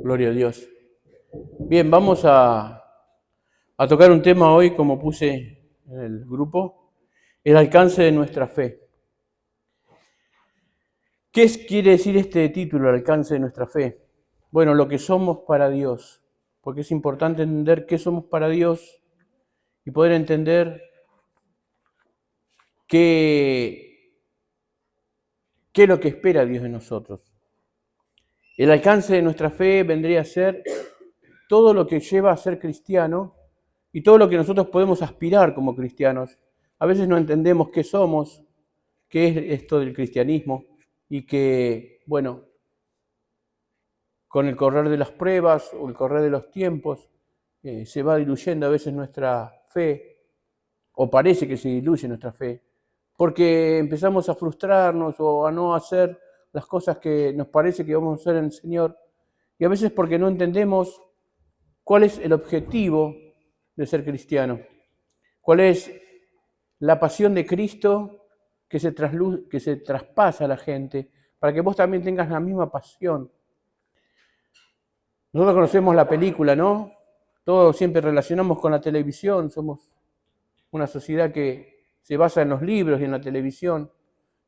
Gloria a Dios. Bien, vamos a tocar un tema hoy, como puse en el grupo, el alcance de nuestra fe. Quiere decir este título, el alcance de nuestra fe? Bueno, lo que somos para Dios, porque es importante entender qué somos para Dios y poder entender qué es lo que espera Dios de nosotros. El alcance de nuestra fe vendría a ser todo lo que lleva a ser cristiano y todo lo que nosotros podemos aspirar como cristianos. A veces no entendemos qué somos, qué es esto del cristianismo y que, bueno, con el correr de las pruebas o el correr de los tiempos se va diluyendo a veces nuestra fe, o parece que se diluye nuestra fe, porque empezamos a frustrarnos o a no hacer las cosas que nos parece que vamos a hacer en el Señor, y a veces porque no entendemos cuál es el objetivo de ser cristiano, cuál es la pasión de Cristo que se traspasa a la gente, para que vos también tengas la misma pasión. Nosotros conocemos la película, ¿no? Todos siempre relacionamos con la televisión, somos una sociedad que se basa en los libros y en la televisión,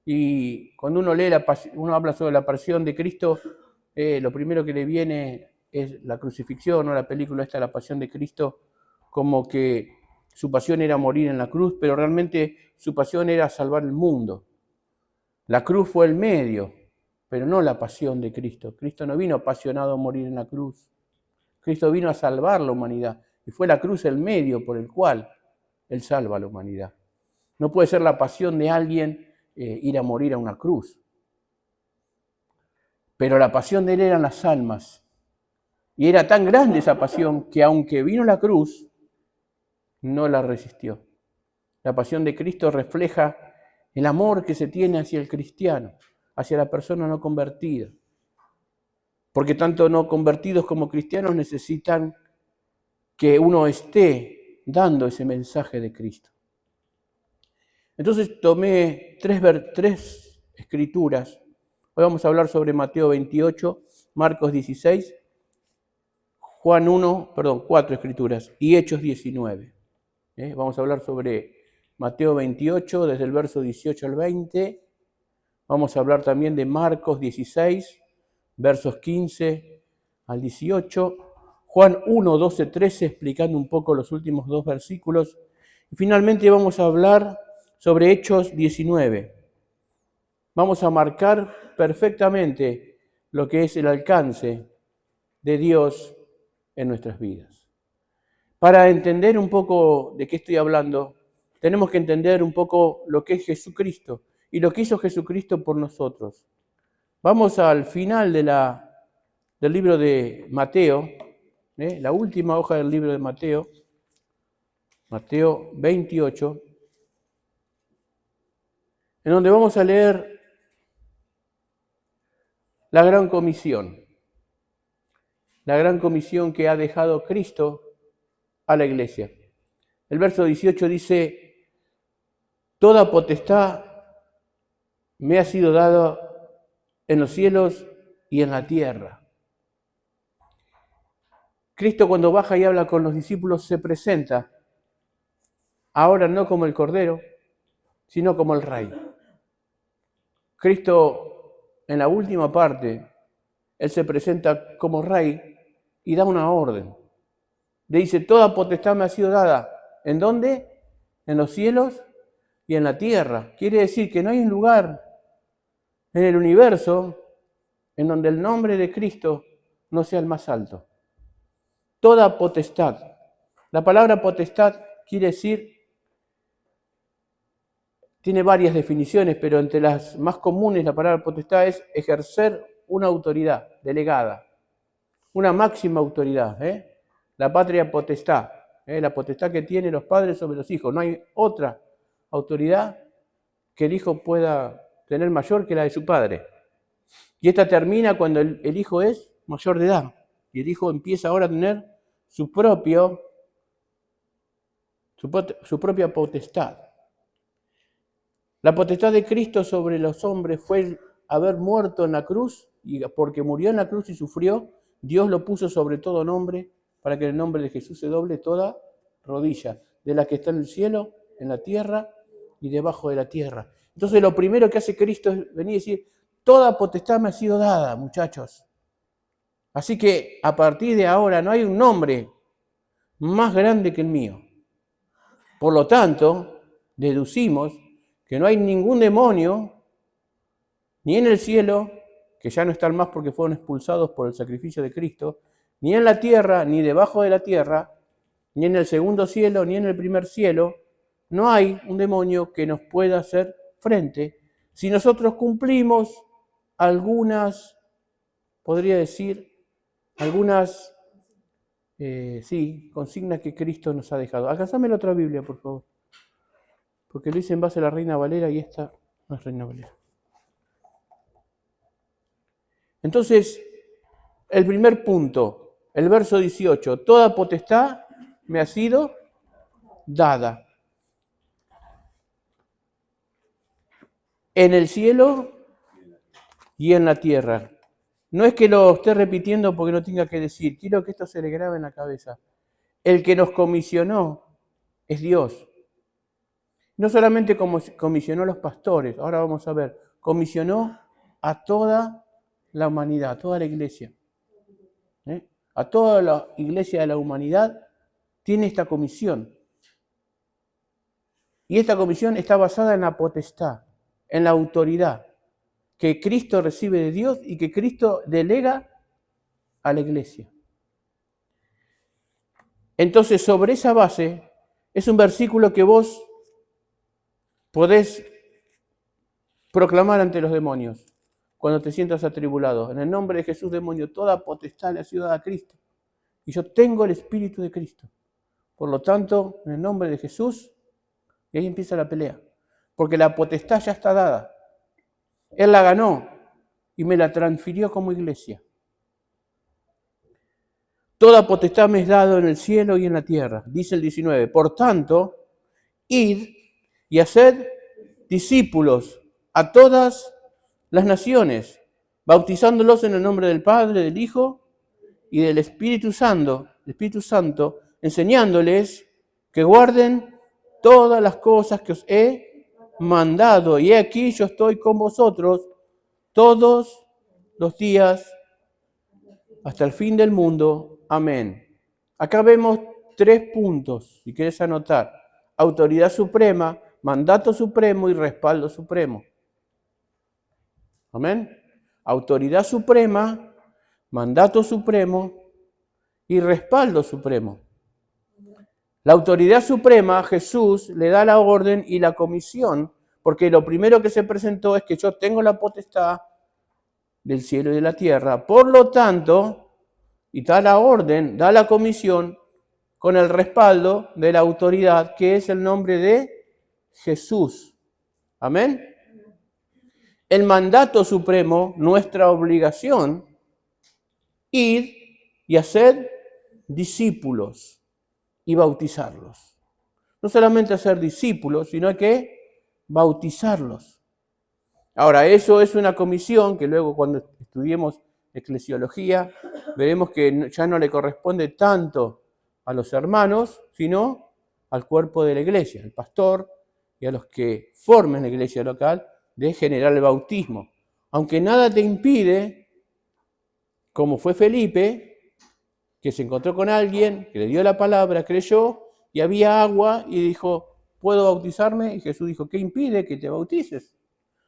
y cuando uno lee, uno habla sobre la pasión de Cristo, lo primero que le viene es la crucifixión, ¿no? La película esta, La Pasión de Cristo, como que su pasión era morir en la cruz, pero realmente su pasión era salvar el mundo. La cruz fue el medio, pero no la pasión de Cristo. Cristo no vino apasionado a morir en la cruz. Cristo vino a salvar la humanidad, y fue la cruz el medio por el cual Él salva a la humanidad. No puede ser la pasión de alguien ir a morir a una cruz. Pero la pasión de Él eran las almas. Y era tan grande esa pasión que aunque vino la cruz, no la resistió. La pasión de Cristo refleja el amor que se tiene hacia el cristiano, hacia la persona no convertida. Porque tanto no convertidos como cristianos necesitan que uno esté dando ese mensaje de Cristo. Entonces tomé tres escrituras. Hoy vamos a hablar sobre Mateo 28, Marcos 16, cuatro escrituras, y Hechos 19. Vamos a hablar sobre Mateo 28, desde el verso 18 al 20. Vamos a hablar también de Marcos 16, versos 15 al 18. Juan 1, 12, 13, explicando un poco los últimos dos versículos. Y finalmente vamos a hablar sobre Hechos 19. Vamos a marcar perfectamente lo que es el alcance de Dios en nuestras vidas. Para entender un poco de qué estoy hablando, tenemos que entender un poco lo que es Jesucristo y lo que hizo Jesucristo por nosotros. Vamos al final del libro de Mateo, la última hoja del libro de Mateo, Mateo 28, en donde vamos a leer la gran comisión que ha dejado Cristo a la iglesia. El verso 18 dice: toda potestad me ha sido dada en los cielos y en la tierra. Cristo, cuando baja y habla con los discípulos, se presenta ahora no como el Cordero, sino como el Rey. Cristo, en la última parte, Él se presenta como Rey y da una orden. Le dice: toda potestad me ha sido dada. ¿En dónde? En los cielos y en la tierra. Quiere decir que no hay un lugar en el universo en donde el nombre de Cristo no sea el más alto. Toda potestad. La palabra potestad quiere decir, tiene varias definiciones, pero entre las más comunes la palabra potestad es ejercer una autoridad delegada, una máxima autoridad, la patria potestad, la potestad que tienen los padres sobre los hijos. No hay otra autoridad que el hijo pueda tener mayor que la de su padre. Y esta termina cuando el hijo es mayor de edad y el hijo empieza ahora a tener su propia potestad. La potestad de Cristo sobre los hombres fue el haber muerto en la cruz, y porque murió en la cruz y sufrió, Dios lo puso sobre todo nombre, para que en el nombre de Jesús se doble toda rodilla, de la que está en el cielo, en la tierra y debajo de la tierra. Entonces lo primero que hace Cristo es venir y decir, toda potestad me ha sido dada, muchachos. Así que a partir de ahora no hay un nombre más grande que el mío. Por lo tanto, deducimos que no hay ningún demonio, ni en el cielo, que ya no están más porque fueron expulsados por el sacrificio de Cristo, ni en la tierra, ni debajo de la tierra, ni en el segundo cielo, ni en el primer cielo, no hay un demonio que nos pueda hacer frente si nosotros cumplimos algunas, podría decir, algunas consignas que Cristo nos ha dejado. Alcanzame la otra Biblia, por favor. Porque lo hice en base a la Reina Valera y esta no es Reina Valera. Entonces, el primer punto, el verso 18, toda potestad me ha sido dada. En el cielo y en la tierra. No es que lo esté repitiendo porque no tenga que decir, quiero que esto se le grabe en la cabeza. El que nos comisionó es Dios. No solamente comisionó a los pastores, ahora vamos a ver, comisionó a toda la humanidad, a toda la iglesia. A toda la iglesia de la humanidad tiene esta comisión. Y esta comisión está basada en la potestad, en la autoridad que Cristo recibe de Dios y que Cristo delega a la iglesia. Entonces, sobre esa base, es un versículo que vos podés proclamar ante los demonios cuando te sientas atribulado. En el nombre de Jesús, demonio, toda potestad le ha sido dada a Cristo. Y yo tengo el Espíritu de Cristo. Por lo tanto, en el nombre de Jesús, y ahí empieza la pelea. Porque la potestad ya está dada. Él la ganó y me la transfirió como iglesia. Toda potestad me es dado en el cielo y en la tierra, dice el 19. Por tanto, id y haced discípulos a todas las naciones, bautizándolos en el nombre del Padre, del Hijo y del Espíritu Santo, enseñándoles que guarden todas las cosas que os he mandado. Y aquí yo estoy con vosotros todos los días hasta el fin del mundo. Amén. Acá vemos 3 puntos, si quieres anotar. Autoridad suprema, mandato supremo y respaldo supremo. Amén. Autoridad suprema, mandato supremo y respaldo supremo. La autoridad suprema, Jesús le da la orden y la comisión, porque lo primero que se presentó es que yo tengo la potestad del cielo y de la tierra. Por lo tanto, y da la orden, da la comisión con el respaldo de la autoridad, que es el nombre de Jesús. Amén. El mandato supremo, nuestra obligación, ir y hacer discípulos y bautizarlos. No solamente hacer discípulos, sino que bautizarlos. Ahora, eso es una comisión que luego cuando estudiemos eclesiología, veremos que ya no le corresponde tanto a los hermanos, sino al cuerpo de la iglesia, al pastor y a los que formen la iglesia local, de generar el bautismo. Aunque nada te impide, como fue Felipe, que se encontró con alguien, que le dio la palabra, creyó, y había agua, y dijo, ¿puedo bautizarme? Y Jesús dijo, ¿qué impide que te bautices?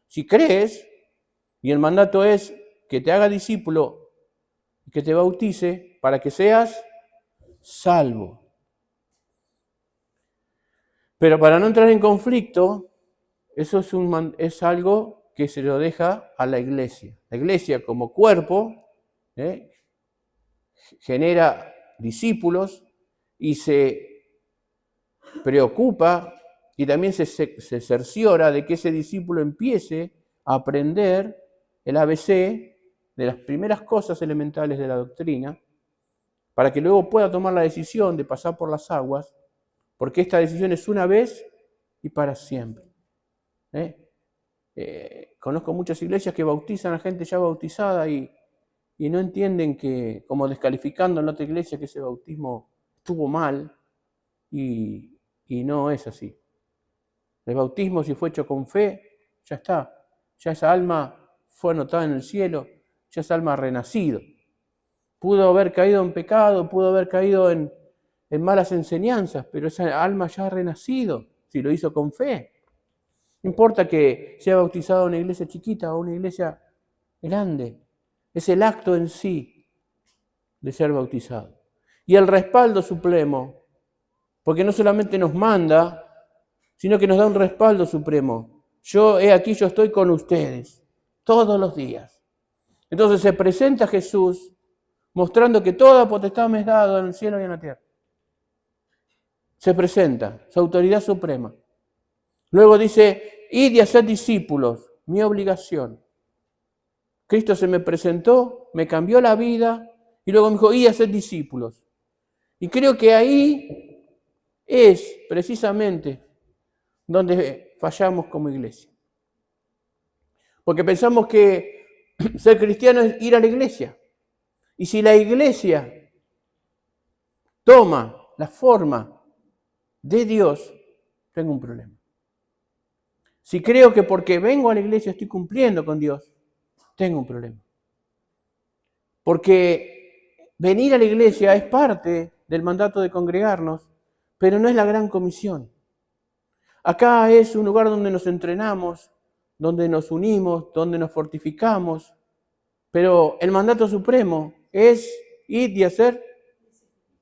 Si crees, y el mandato es que te haga discípulo y que te bautice para que seas salvo. Pero para no entrar en conflicto, eso es algo que se lo deja a la iglesia. La iglesia como cuerpo genera discípulos y se preocupa y también se cerciora de que ese discípulo empiece a aprender el ABC de las primeras cosas elementales de la doctrina, para que luego pueda tomar la decisión de pasar por las aguas, porque esta decisión es una vez y para siempre. Conozco muchas iglesias que bautizan a gente ya bautizada y y no entienden que, como descalificando en la otra iglesia, que ese bautismo estuvo mal, y no es así. El bautismo, si fue hecho con fe, ya está. Ya esa alma fue anotada en el cielo, ya esa alma ha renacido. Pudo haber caído en pecado, pudo haber caído en malas enseñanzas, pero esa alma ya ha renacido, si lo hizo con fe. No importa que sea bautizado en una iglesia chiquita o una iglesia grande, es el acto en sí de ser bautizado. Y el respaldo supremo, porque no solamente nos manda, sino que nos da un respaldo supremo. Yo estoy con ustedes todos los días. Entonces se presenta Jesús mostrando que toda potestad me es dada en el cielo y en la tierra. Se presenta, su autoridad suprema. Luego dice, id y haced discípulos, mi obligación. Cristo se me presentó, me cambió la vida, y luego me dijo, id y haced discípulos. Y creo que ahí es precisamente donde fallamos como iglesia. Porque pensamos que ser cristiano es ir a la iglesia. Y si la iglesia toma la forma de Dios, tengo un problema. Si creo que porque vengo a la iglesia estoy cumpliendo con Dios, tengo un problema. Porque venir a la iglesia es parte del mandato de congregarnos, pero no es la gran comisión. Acá es un lugar donde nos entrenamos, donde nos unimos, donde nos fortificamos, pero el mandato supremo es ir y hacer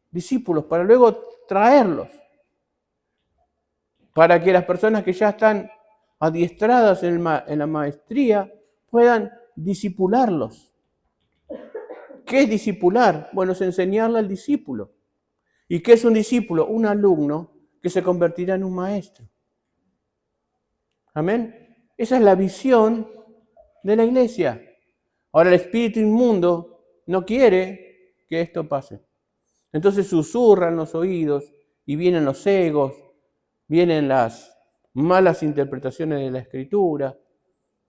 discípulos para luego traerlos, para que las personas que ya están adiestradas en la maestría puedan discipularlos. ¿Qué es discipular? Bueno, es enseñarle al discípulo. ¿Y qué es un discípulo? Un alumno que se convertirá en un maestro. Amén. Esa es la visión de la iglesia. Ahora el espíritu inmundo no quiere que esto pase. Entonces susurran los oídos y vienen los egos, vienen las malas interpretaciones de la escritura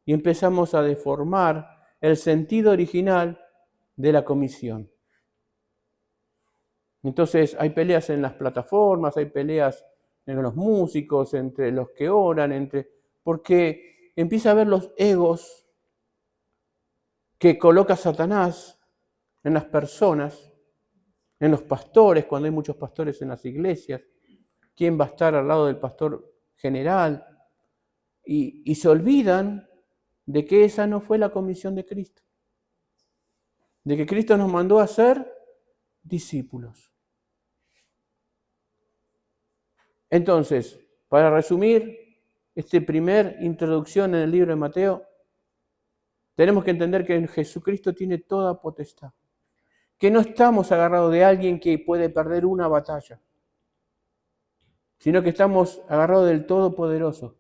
y empezamos a deformar el sentido original de la comisión. Entonces hay peleas en las plataformas, hay peleas entre los músicos, entre los que oran, porque empieza a haber los egos que coloca Satanás en las personas, en los pastores, cuando hay muchos pastores en las iglesias. ¿Quién va a estar al lado del pastor general? Y se olvidan de que esa no fue la comisión de Cristo. De que Cristo nos mandó a ser discípulos. Entonces, para resumir esta primera introducción en el libro de Mateo, tenemos que entender que Jesucristo tiene toda potestad. Que no estamos agarrados de alguien que puede perder una batalla, sino que estamos agarrados del Todopoderoso,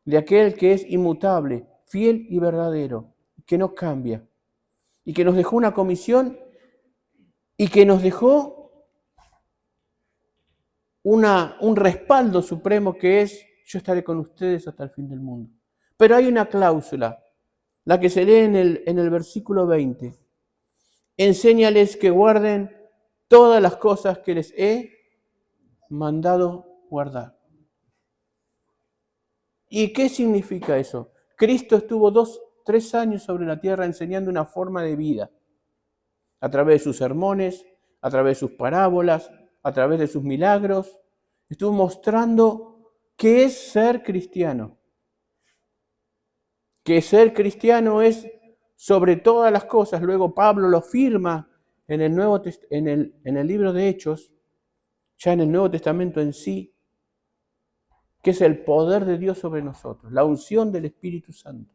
de aquel que es inmutable, fiel y verdadero, que no cambia, y que nos dejó una comisión y que nos dejó un respaldo supremo que es, yo estaré con ustedes hasta el fin del mundo. Pero hay una cláusula, la que se lee en el versículo 20. Enséñales que guarden todas las cosas que les he mandado guardar. ¿Y qué significa eso? Cristo estuvo 3 años sobre la tierra enseñando una forma de vida, a través de sus sermones, a través de sus parábolas, a través de sus milagros. Estuvo mostrando qué es ser cristiano. Que ser cristiano es sobre todas las cosas. Luego Pablo lo firma en el libro de Hechos, ya en el Nuevo Testamento en sí, que es el poder de Dios sobre nosotros, la unción del Espíritu Santo.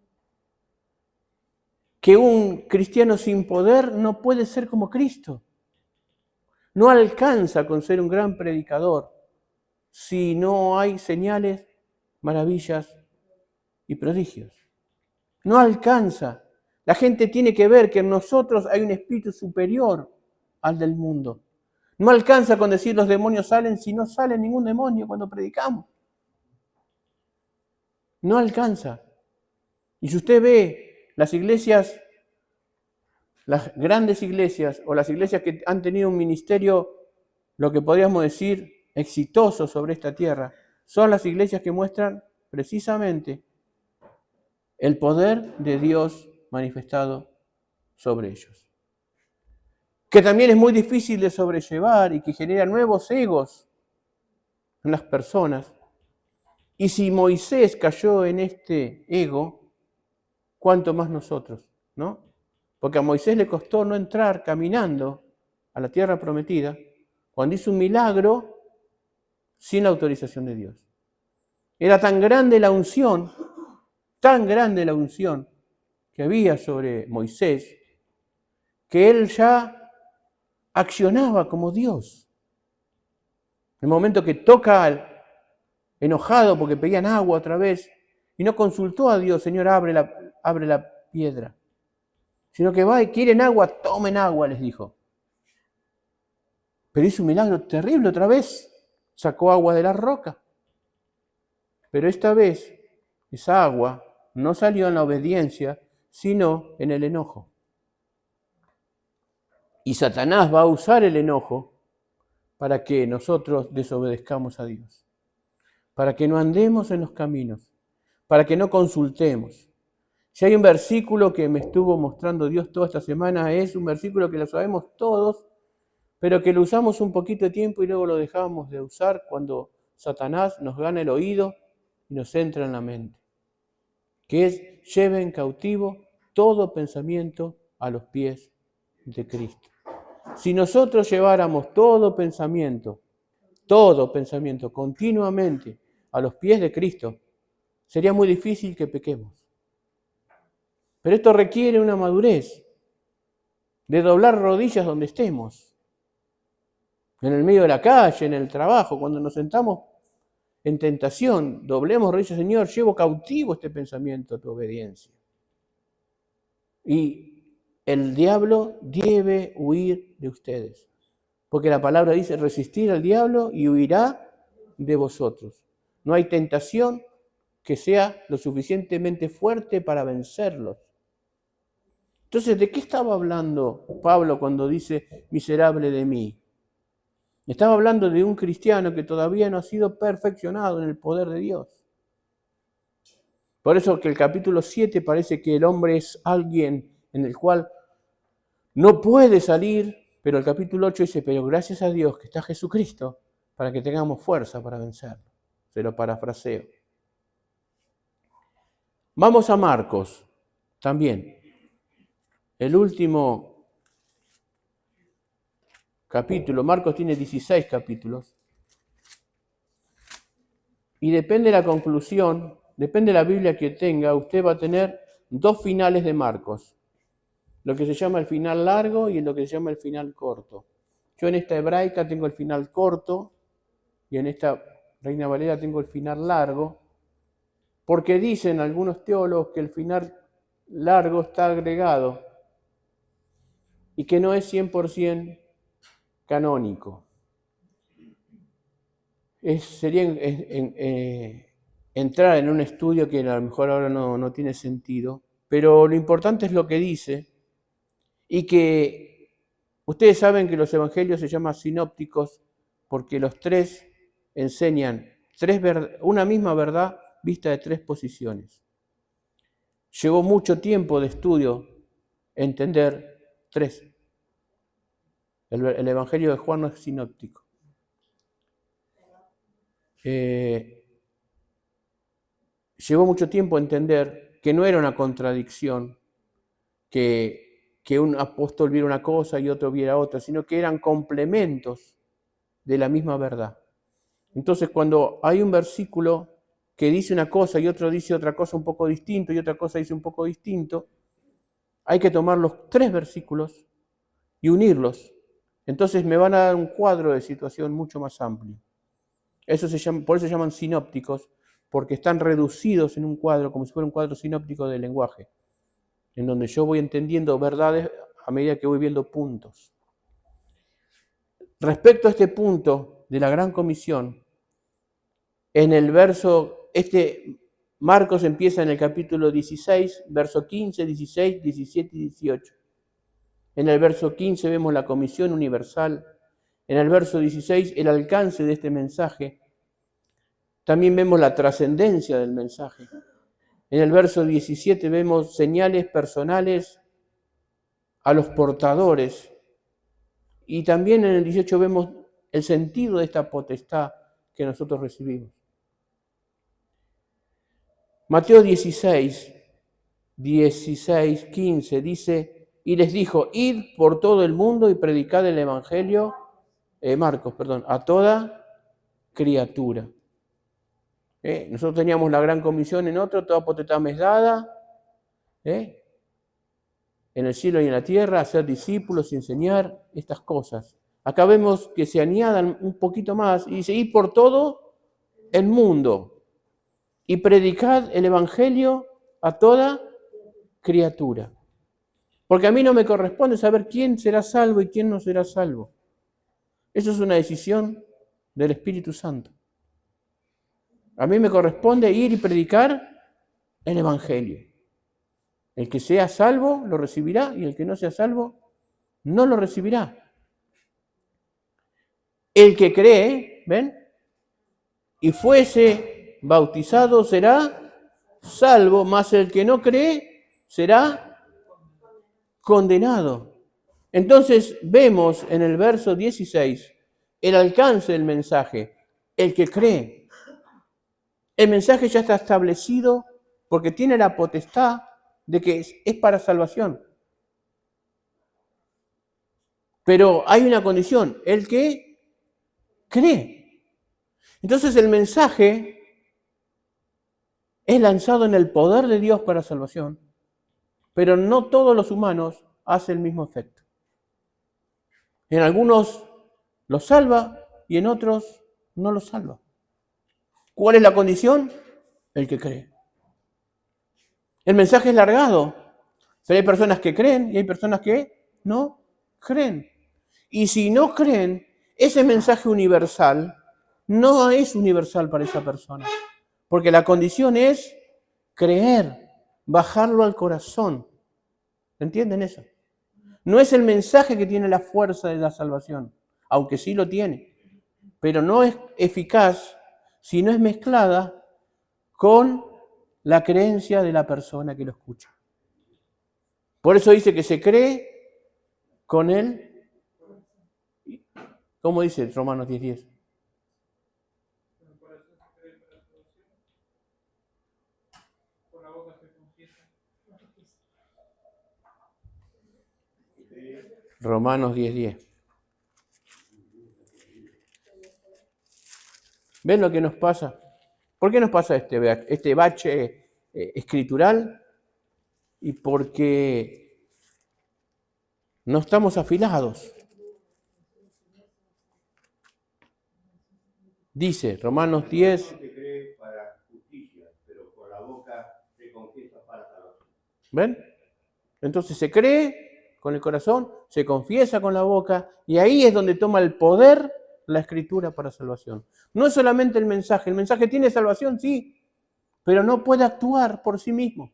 Que un cristiano sin poder no puede ser como Cristo. No alcanza con ser un gran predicador si no hay señales, maravillas y prodigios. No alcanza. La gente tiene que ver que en nosotros hay un espíritu superior al del mundo. No alcanza con decir los demonios salen si no sale ningún demonio cuando predicamos. No alcanza. Y si usted ve las iglesias las grandes iglesias o las iglesias que han tenido un ministerio, lo que podríamos decir, exitoso sobre esta tierra, son las iglesias que muestran precisamente el poder de Dios manifestado sobre ellos. Que también es muy difícil de sobrellevar y que genera nuevos egos en las personas. Y si Moisés cayó en este ego, ¿cuánto más nosotros, no? Porque a Moisés le costó no entrar caminando a la tierra prometida cuando hizo un milagro sin la autorización de Dios. Era tan grande la unción que había sobre Moisés, que él ya accionaba como Dios. En el momento que toca enojado porque pedían agua otra vez, y no consultó a Dios, Señor, abre la piedra, sino que va y quieren agua, tomen agua, les dijo. Pero hizo un milagro terrible otra vez, sacó agua de la roca. Pero esta vez esa agua no salió en la obediencia, sino en el enojo. Y Satanás va a usar el enojo para que nosotros desobedezcamos a Dios, para que no andemos en los caminos, para que no consultemos. Si hay un versículo que me estuvo mostrando Dios toda esta semana, es un versículo que lo sabemos todos, pero que lo usamos un poquito de tiempo y luego lo dejamos de usar cuando Satanás nos gana el oído y nos entra en la mente, que es: lleven cautivo todo pensamiento a los pies de Cristo. Si nosotros lleváramos todo pensamiento continuamente a los pies de Cristo, sería muy difícil que pequemos. Pero esto requiere una madurez de doblar rodillas donde estemos, en el medio de la calle, en el trabajo, cuando nos sentamos en tentación, doblemos rodillas: Señor, llevo cautivo este pensamiento a tu obediencia. Y el diablo debe huir de ustedes, porque la palabra dice: resistir al diablo y huirá de vosotros. No hay tentación que sea lo suficientemente fuerte para vencerlos. Entonces, ¿de qué estaba hablando Pablo cuando dice miserable de mí? Estaba hablando de un cristiano que todavía no ha sido perfeccionado en el poder de Dios. Por eso que el capítulo 7 parece que el hombre es alguien en el cual no puede salir, pero el capítulo 8 dice: pero gracias a Dios que está Jesucristo para que tengamos fuerza para vencerlo. Se lo parafraseo. Vamos a Marcos también. El último capítulo. Marcos tiene 16 capítulos. Y depende de la conclusión, depende de la Biblia que tenga, usted va a tener dos finales de Marcos. Lo que se llama el final largo y lo que se llama el final corto. Yo en esta hebraica tengo el final corto y en esta Reina Valera tengo el final largo, porque dicen algunos teólogos que el final largo está agregado y que no es 100% canónico. Sería entrar en un estudio que a lo mejor ahora no tiene sentido, pero lo importante es lo que dice, y que ustedes saben que los evangelios se llaman sinópticos porque los tres enseñan una misma verdad vista de tres posiciones. Llevó mucho tiempo de estudio entender tres. El evangelio de Juan no es sinóptico. Llevó mucho tiempo entender que no era una contradicción, que un apóstol viera una cosa y otro viera otra, sino que eran complementos de la misma verdad. Entonces, cuando hay un versículo que dice una cosa y otro dice otra cosa un poco distinto y otra cosa dice un poco distinto, hay que tomar los tres versículos y unirlos. Entonces me van a dar un cuadro de situación mucho más amplio. Por eso se llaman sinópticos, porque están reducidos en un cuadro, como si fuera un cuadro sinóptico del lenguaje, en donde yo voy entendiendo verdades a medida que voy viendo puntos. Respecto a este punto de la Gran Comisión, en el verso, Marcos empieza en el capítulo 16, verso 15, 16, 17 y 18. En el verso 15 vemos la comisión universal. En el verso 16 el alcance de este mensaje. También vemos la trascendencia del mensaje. En el verso 17 vemos señales personales a los portadores. Y también en el 18 vemos el sentido de esta potestad que nosotros recibimos. Mateo 16, 15 dice, y les dijo, id por todo el mundo y predicad el evangelio, a toda criatura. Nosotros teníamos la gran comisión en otro, toda potestad me es dada, en el cielo y en la tierra, hacer discípulos y enseñar estas cosas. Acá vemos que se añadan un poquito más y dice, id por todo el mundo y predicad el evangelio a toda criatura. Porque a mí no me corresponde saber quién será salvo y quién no será salvo. Eso es una decisión del Espíritu Santo. A mí me corresponde ir y predicar el evangelio. El que sea salvo lo recibirá y el que no sea salvo no lo recibirá. El que cree, ¿ven? Y fuese bautizado será salvo, mas el que no cree será condenado. Entonces vemos en el verso 16 el alcance del mensaje. El que cree. El mensaje ya está establecido porque tiene la potestad de que es para salvación. Pero hay una condición, el que cree. Entonces el mensaje es lanzado en el poder de Dios para salvación, pero no todos los humanos hacen el mismo efecto. En algunos los salva y en otros no los salva. ¿Cuál es la condición? El que cree. El mensaje es largado, pero hay personas que creen y hay personas que no creen. Y si no creen, ese mensaje universal no es universal para esa persona. Porque la condición es creer, bajarlo al corazón. ¿Entienden eso? No es el mensaje que tiene la fuerza de la salvación, aunque sí lo tiene, pero no es eficaz si no es mezclada con la creencia de la persona que lo escucha. Por eso dice que se cree con él. ¿Cómo dice Romanos 10:10? Romanos 10:10. ¿Ven lo que nos pasa? ¿Por qué nos pasa este bache escritural? Y porque no estamos afilados. Dice Romanos 10. ¿Ven? Entonces se cree con el corazón, se confiesa con la boca y ahí es donde toma el poder la Escritura para salvación. No es solamente el mensaje tiene salvación, sí, pero no puede actuar por sí mismo.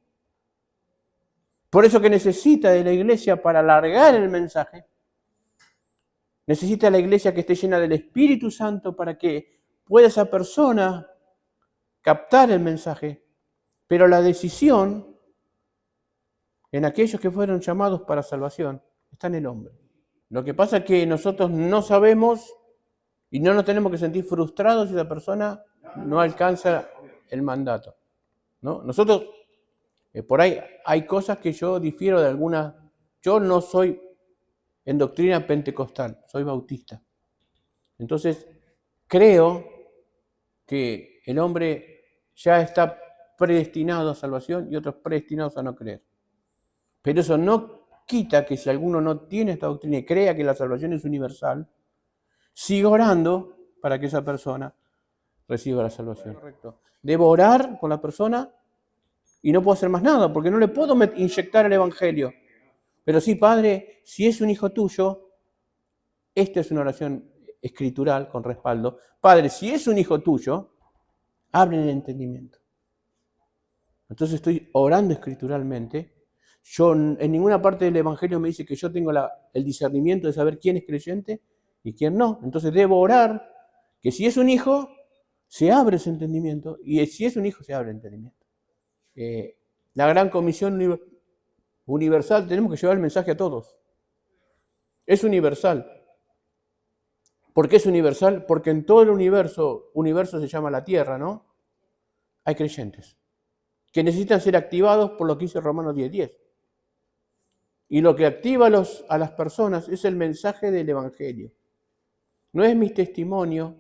Por eso que necesita de la iglesia para alargar el mensaje, necesita la iglesia que esté llena del Espíritu Santo para que pueda esa persona captar el mensaje, pero la decisión en aquellos que fueron llamados para salvación está en el hombre. Lo que pasa es que nosotros no sabemos y no nos tenemos que sentir frustrados si la persona no alcanza el mandato, ¿no? Nosotros, por ahí hay cosas que yo difiero de algunas. Yo no soy en doctrina pentecostal, soy bautista. Entonces, creo que el hombre ya está predestinado a salvación y otros predestinados a no creer. Pero eso no quita que si alguno no tiene esta doctrina y crea que la salvación es universal, siga orando para que esa persona reciba la salvación. Correcto. Debo orar por la persona y no puedo hacer más nada porque no le puedo inyectar el evangelio. Pero sí, Padre, si es un hijo tuyo, esta es una oración escritural con respaldo. Padre, si es un hijo tuyo, abre el entendimiento. Entonces estoy orando escrituralmente Yo en ninguna parte del Evangelio me dice que yo tengo el discernimiento de saber quién es creyente y quién no. Entonces debo orar que si es un hijo, se abre ese entendimiento. Y si es un hijo, se abre el entendimiento. La gran comisión universal, tenemos que llevar el mensaje a todos. Es universal. ¿Por qué es universal? Porque en todo el universo se llama la Tierra, ¿no? Hay creyentes que necesitan ser activados por lo que dice Romanos 10:10. Y lo que activa a las personas es el mensaje del Evangelio. No es mi testimonio.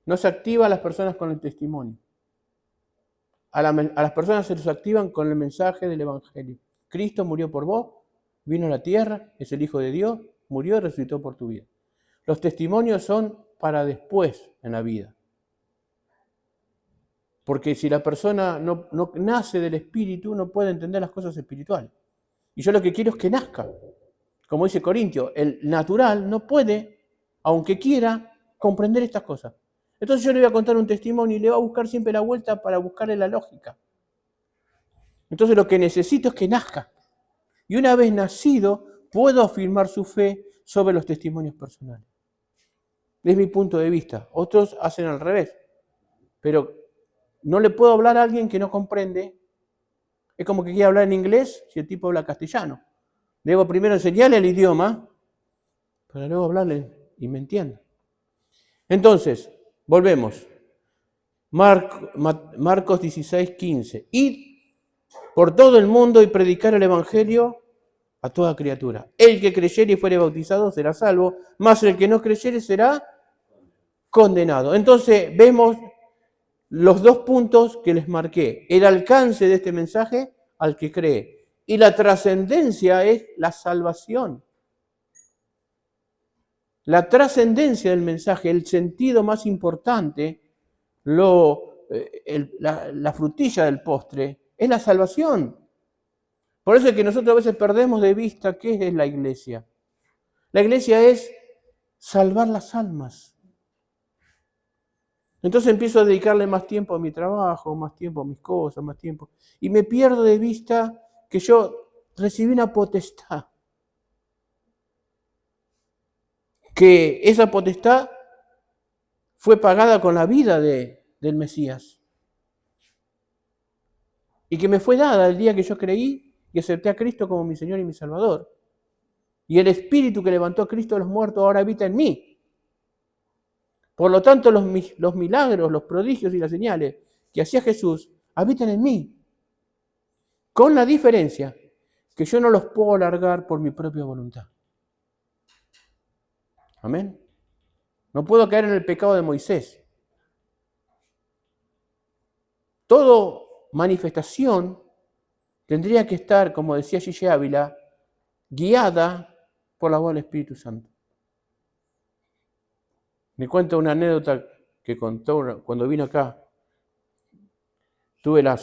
No se activa a las personas con el testimonio. A las personas se los activan con el mensaje del Evangelio. Cristo murió por vos, vino a la tierra, es el Hijo de Dios, murió y resucitó por tu vida. Los testimonios son para después en la vida. Porque si la persona no nace del Espíritu, no puede entender las cosas espirituales. Y yo lo que quiero es que nazca. Como dice Corintio, el natural no puede, aunque quiera, comprender estas cosas. Entonces yo le voy a contar un testimonio y le va a buscar siempre la vuelta para buscarle la lógica. Entonces lo que necesito es que nazca. Y una vez nacido, puedo afirmar su fe sobre los testimonios personales. Es mi punto de vista. Otros hacen al revés. Pero no le puedo hablar a alguien que no comprende. Es como que quiere hablar en inglés si el tipo habla castellano. Debo primero enseñarle el idioma para luego hablarle y me entienda. Entonces, volvemos. Marcos 16:15. Id por todo el mundo y predicar el Evangelio a toda criatura. El que creyere y fuere bautizado será salvo, mas el que no creyere será condenado. Entonces vemos los dos puntos que les marqué. El alcance de este mensaje al que cree. Y la trascendencia es la salvación. La trascendencia del mensaje, el sentido más importante, la frutilla del postre, es la salvación. Por eso es que nosotros a veces perdemos de vista qué es la iglesia. La iglesia es salvar las almas. Entonces empiezo a dedicarle más tiempo a mi trabajo, más tiempo a mis cosas, más tiempo. Y me pierdo de vista que yo recibí una potestad. Que esa potestad fue pagada con la vida del Mesías. Y que me fue dada el día que yo creí y acepté a Cristo como mi Señor y mi Salvador. Y el Espíritu que levantó a Cristo de los muertos ahora habita en mí. Por lo tanto, los milagros, los prodigios y las señales que hacía Jesús habitan en mí. Con la diferencia que yo no los puedo alargar por mi propia voluntad. Amén. No puedo caer en el pecado de Moisés. Toda manifestación tendría que estar, como decía Gigi Ávila, guiada por la voz del Espíritu Santo. Me cuento una anécdota que contó cuando vino acá. Tuve la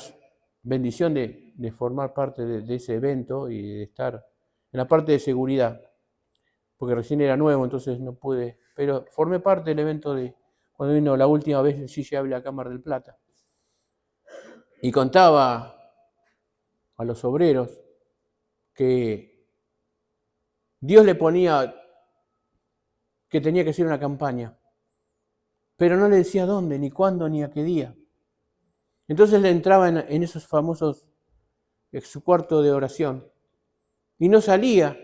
bendición de formar parte de ese evento y de estar en la parte de seguridad, porque recién era nuevo, entonces no pude, pero formé parte del evento de cuando vino la última vez Gigi Ávila a Mar del Plata. Y contaba a los obreros que Dios le ponía que tenía que hacer una campaña, pero no le decía dónde, ni cuándo, ni a qué día. Entonces le entraba en esos famosos, en su cuarto de oración, y no salía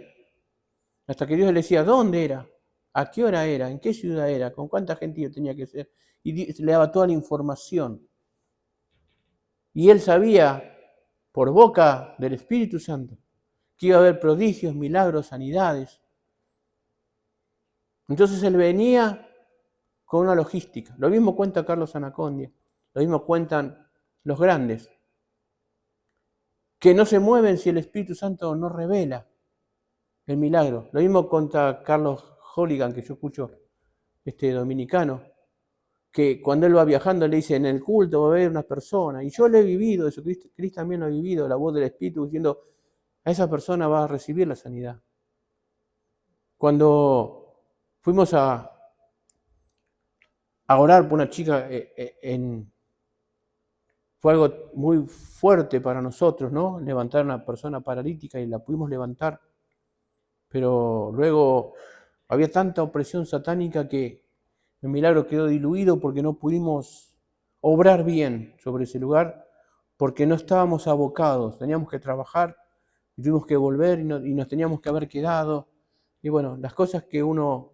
hasta que Dios le decía dónde era, a qué hora era, en qué ciudad era, con cuánta gente tenía que ser, y le daba toda la información. Y él sabía, por boca del Espíritu Santo, que iba a haber prodigios, milagros, sanidades. Entonces él venía con una logística. Lo mismo cuenta Carlos Anacondia, lo mismo cuentan los grandes, que no se mueven si el Espíritu Santo no revela el milagro. Lo mismo cuenta Carlos Holligan, que yo escucho, dominicano, que cuando él va viajando le dice, en el culto va a haber una persona, y yo lo he vivido, eso Cristo también lo ha vivido, la voz del Espíritu diciendo, a esa persona va a recibir la sanidad. Cuando fuimos a orar por una chica Fue algo muy fuerte para nosotros, ¿no? Levantar a una persona paralítica y la pudimos levantar. Pero luego había tanta opresión satánica que el milagro quedó diluido porque no pudimos obrar bien sobre ese lugar, porque no estábamos abocados, teníamos que trabajar y tuvimos que volver y nos teníamos que haber quedado. Y bueno, las cosas que uno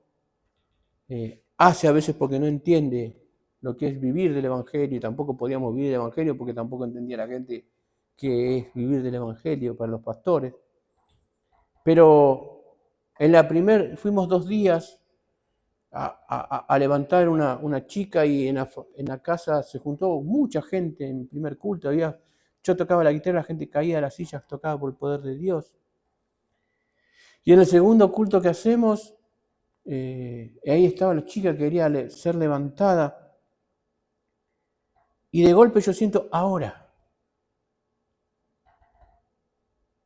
hace a veces porque no entiende lo que es vivir del Evangelio, y tampoco podíamos vivir del Evangelio porque tampoco entendía la gente qué es vivir del Evangelio para los pastores. Pero fuimos 2 días a levantar una chica y en la casa se juntó mucha gente en el primer culto. Yo tocaba la guitarra, la gente caía de las sillas, tocaba por el poder de Dios. Y en el segundo culto que hacemos, ahí estaba la chica que quería ser levantada. Y de golpe yo siento ahora.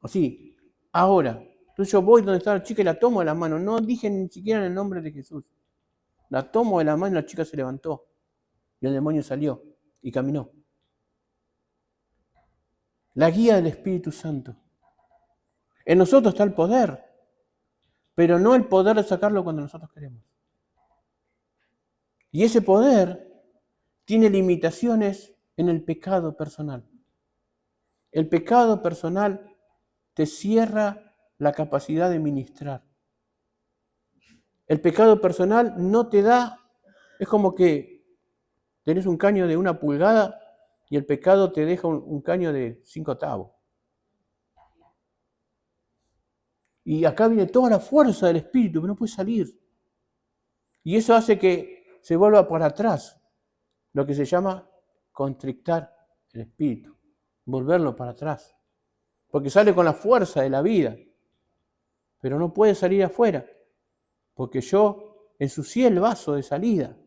Así, ahora. Entonces yo voy donde está la chica y la tomo de la mano. No dije ni siquiera en el nombre de Jesús. La tomo de la mano y la chica se levantó. Y el demonio salió y caminó. La guía del Espíritu Santo. En nosotros está el poder, pero no el poder de sacarlo cuando nosotros queremos. Y ese poder tiene limitaciones en el pecado personal. El pecado personal te cierra la capacidad de ministrar. El pecado personal no te da, es como que tenés un caño de 1 pulgada y el pecado te deja un caño de 5 octavos. Y acá viene toda la fuerza del Espíritu, que no puede salir. Y eso hace que se vuelva para atrás, lo que se llama constrictar el Espíritu, volverlo para atrás. Porque sale con la fuerza de la vida, pero no puede salir afuera, porque yo ensucié el vaso de salida.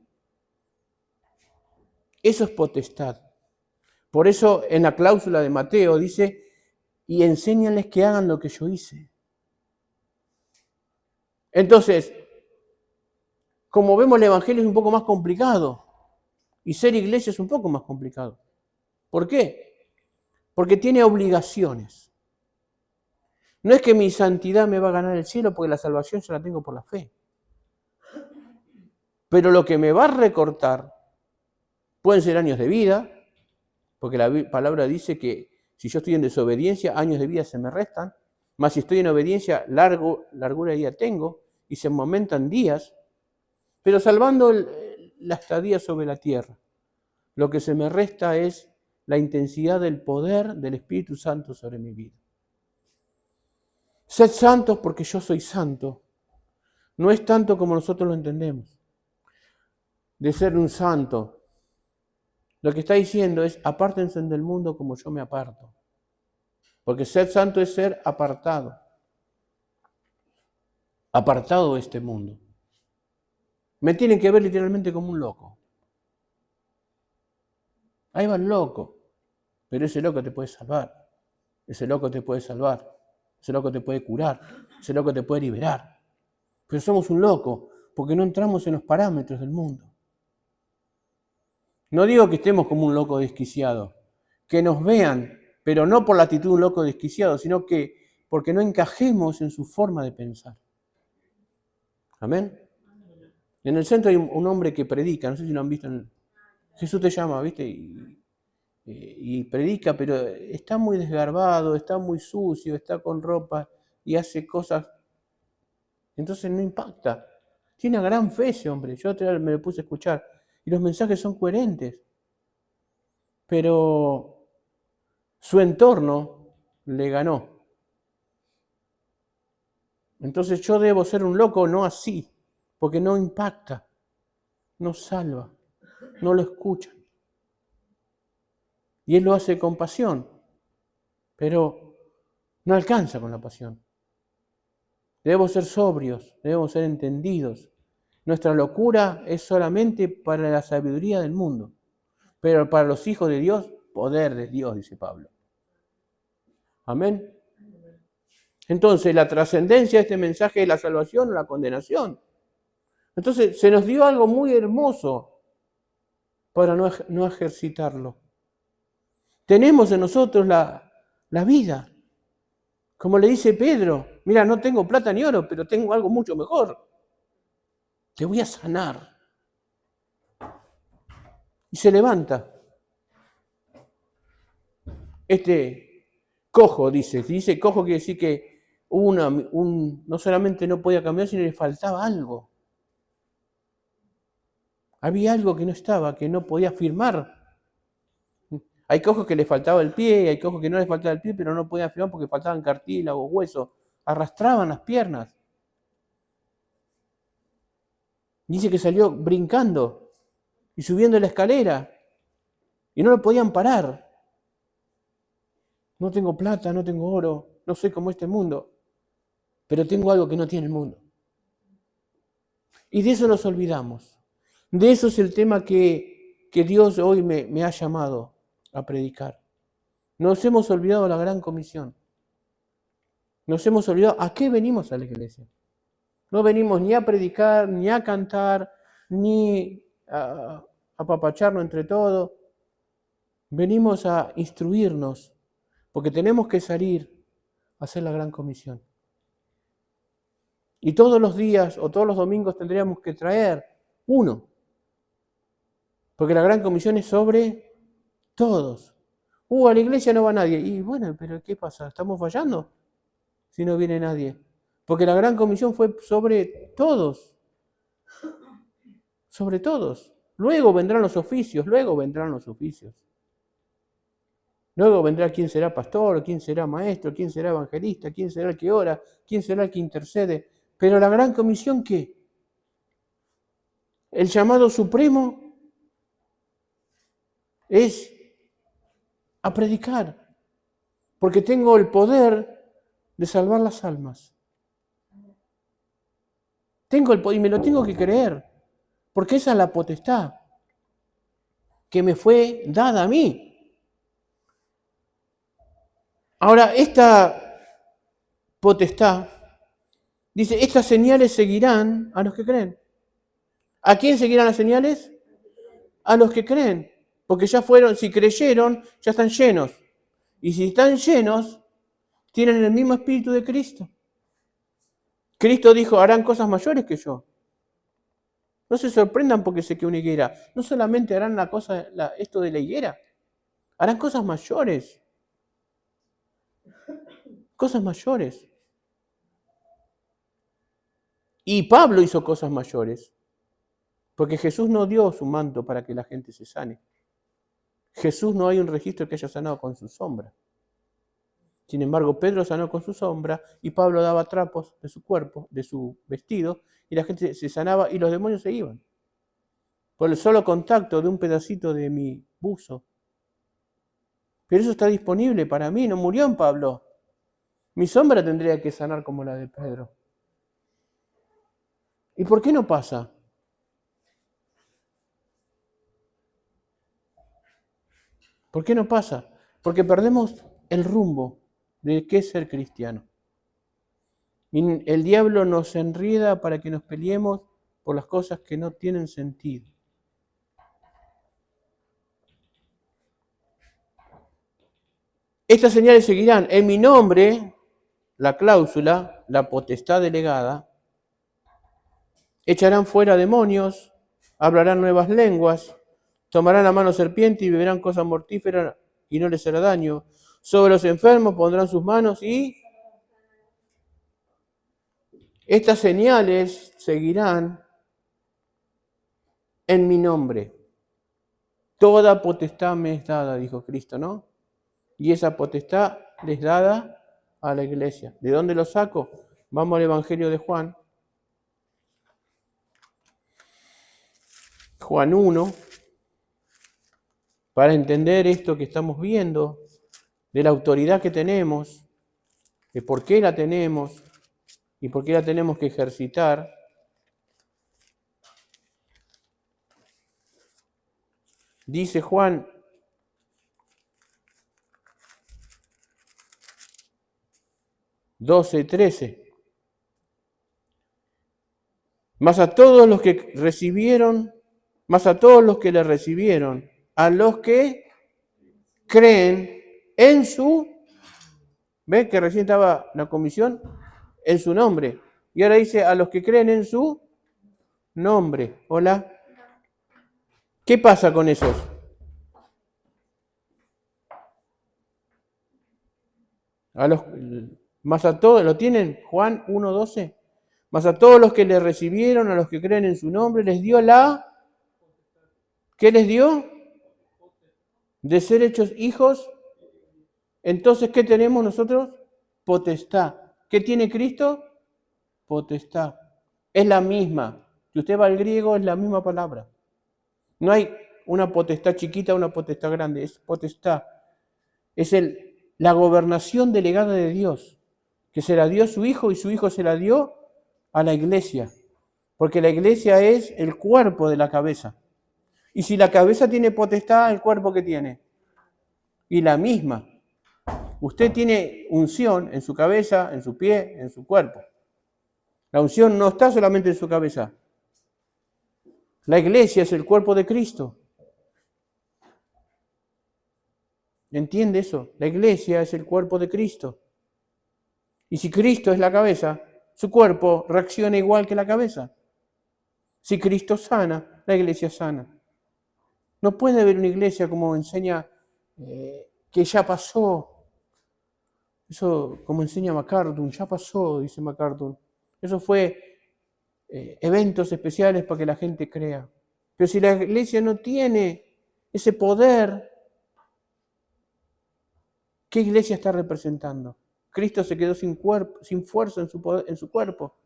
Eso es potestad. Por eso en la cláusula de Mateo dice, y enséñales que hagan lo que yo hice. Entonces, como vemos, el Evangelio es un poco más complicado y ser iglesia es un poco más complicado. ¿Por qué? Porque tiene obligaciones. No es que mi santidad me va a ganar el cielo porque la salvación yo la tengo por la fe. Pero lo que me va a recortar pueden ser años de vida, porque la palabra dice que si yo estoy en desobediencia, años de vida se me restan, más si estoy en obediencia, largura de día tengo, y se me aumentan días, pero salvando la estadía sobre la tierra. Lo que se me resta es la intensidad del poder del Espíritu Santo sobre mi vida. Sed santos porque yo soy santo. No es tanto como nosotros lo entendemos, de ser un santo. Lo que está diciendo es, apártense del mundo como yo me aparto. Porque ser santo es ser apartado. Apartado de este mundo. Me tienen que ver literalmente como un loco. Ahí va el loco. Pero ese loco te puede salvar. Ese loco te puede salvar. Ese loco te puede curar. Ese loco te puede liberar. Pero somos un loco porque no entramos en los parámetros del mundo. No digo que estemos como un loco desquiciado. Que nos vean, pero no por la actitud de un loco desquiciado, sino que porque no encajemos en su forma de pensar. Amén. En el centro hay un hombre que predica, no sé si lo han visto. Jesús te llama, ¿viste? Y predica, pero está muy desgarbado, está muy sucio, está con ropa y hace cosas. Entonces no impacta. Tiene una gran fe ese hombre. Yo me lo puse a escuchar. Y los mensajes son coherentes. Pero su entorno le ganó. Entonces yo debo ser un loco, no así, porque no impacta, no salva, no lo escuchan. Y él lo hace con pasión, pero no alcanza con la pasión. Debemos ser sobrios, debemos ser entendidos. Nuestra locura es solamente para la sabiduría del mundo, pero para los hijos de Dios, poder de Dios, dice Pablo. Amén. Entonces, la trascendencia de este mensaje es la salvación o la condenación. Entonces, se nos dio algo muy hermoso para no ejercitarlo. Tenemos en nosotros la vida. Como le dice Pedro, mira, no tengo plata ni oro, pero tengo algo mucho mejor. Te voy a sanar. Y se levanta. Este cojo, dice cojo quiere decir que no solamente no podía caminar, sino le faltaba algo. Había algo que no estaba, que no podía firmar. Hay cojos que le faltaba el pie, hay cojos que no les faltaba el pie, pero no podían firmar porque faltaban cartílagos, huesos, arrastraban las piernas. Dice que salió brincando y subiendo la escalera y no lo podían parar. No tengo plata, no tengo oro, no soy como este mundo, pero tengo algo que no tiene el mundo. Y de eso nos olvidamos. De eso es el tema que Dios hoy me ha llamado a predicar. Nos hemos olvidado de la gran comisión. Nos hemos olvidado a qué venimos a la iglesia. No venimos ni a predicar, ni a cantar, ni a apapacharnos entre todos. Venimos a instruirnos, porque tenemos que salir a hacer la gran comisión. Y todos los días o todos los domingos tendríamos que traer uno, porque la gran comisión es sobre todos. A la iglesia no va nadie. Y bueno, pero ¿qué pasa? ¿Estamos fallando si no viene nadie? Porque la gran comisión fue sobre todos. Sobre todos. Luego vendrán los oficios. Luego vendrá quién será pastor, quién será maestro, quién será evangelista, quién será el que ora, quién será el que intercede. Pero la gran comisión, ¿qué? El llamado supremo es a predicar, porque tengo el poder de salvar las almas. Tengo el poder y me lo tengo que creer, porque esa es la potestad que me fue dada a mí. Ahora, esta potestad, dice, estas señales seguirán a los que creen. ¿A quién seguirán las señales? A los que creen, porque ya fueron, si creyeron, ya están llenos. Y si están llenos, tienen el mismo espíritu de Cristo. Cristo dijo, harán cosas mayores que yo. No se sorprendan porque sé que una higuera. No solamente harán esto de la higuera, harán cosas mayores. Cosas mayores. Y Pablo hizo cosas mayores, porque Jesús no dio su manto para que la gente se sane. Jesús no hay un registro que haya sanado con su sombra. Sin embargo, Pedro sanó con su sombra y Pablo daba trapos de su cuerpo, de su vestido, y la gente se sanaba y los demonios se iban. Por el solo contacto de un pedacito de mi buzo. Pero eso está disponible para mí, no murió en Pablo. Mi sombra tendría que sanar como la de Pedro. ¿Y por qué no pasa? ¿Por qué no pasa? Porque perdemos el rumbo de qué es ser cristiano. Y el diablo nos enreda para que nos peleemos por las cosas que no tienen sentido. Estas señales seguirán en mi nombre, la cláusula, la potestad delegada, echarán fuera demonios, hablarán nuevas lenguas, tomarán a mano serpiente y beberán cosas mortíferas y no les hará daño. Sobre los enfermos pondrán sus manos y estas señales seguirán en mi nombre. Toda potestad me es dada, dijo Cristo, ¿no? Y esa potestad les dada a la iglesia. ¿De dónde lo saco? Vamos al Evangelio de Juan. Juan 1, para entender esto que estamos viendo, de la autoridad que tenemos, de por qué la tenemos y por qué la tenemos que ejercitar. Dice Juan 12:13. Mas a todos los que recibieron, mas a todos los que le recibieron, a los que creen en su, ¿ves que recién estaba la comisión? En su nombre. Y ahora dice a los que creen en su nombre. Hola. ¿Qué pasa con esos? A los, más a todos, ¿lo tienen? Juan 1:12. Más a todos los que le recibieron, a los que creen en su nombre, les dio ¿qué les dio? De ser hechos hijos. Entonces, ¿qué tenemos nosotros? Potestad. ¿Qué tiene Cristo? Potestad. Es la misma. Si usted va al griego, es la misma palabra. No hay una potestad chiquita, una potestad grande. Es potestad. Es la gobernación delegada de Dios, que se la dio a su Hijo y su Hijo se la dio a la iglesia. Porque la iglesia es el cuerpo de la cabeza. Y si la cabeza tiene potestad, ¿el cuerpo qué tiene? Y la misma. Usted tiene unción en su cabeza, en su pie, en su cuerpo. La unción no está solamente en su cabeza. La iglesia es el cuerpo de Cristo. ¿Entiende eso? La iglesia es el cuerpo de Cristo. Y si Cristo es la cabeza, su cuerpo reacciona igual que la cabeza. Si Cristo sana, la iglesia sana. No puede haber una iglesia como enseña que ya pasó. Eso como enseña MacArthur, ya pasó, dice MacArthur. Eso fue eventos especiales para que la gente crea. Pero si la iglesia no tiene ese poder, ¿qué iglesia está representando? Cristo se quedó sin fuerza en su cuerpo.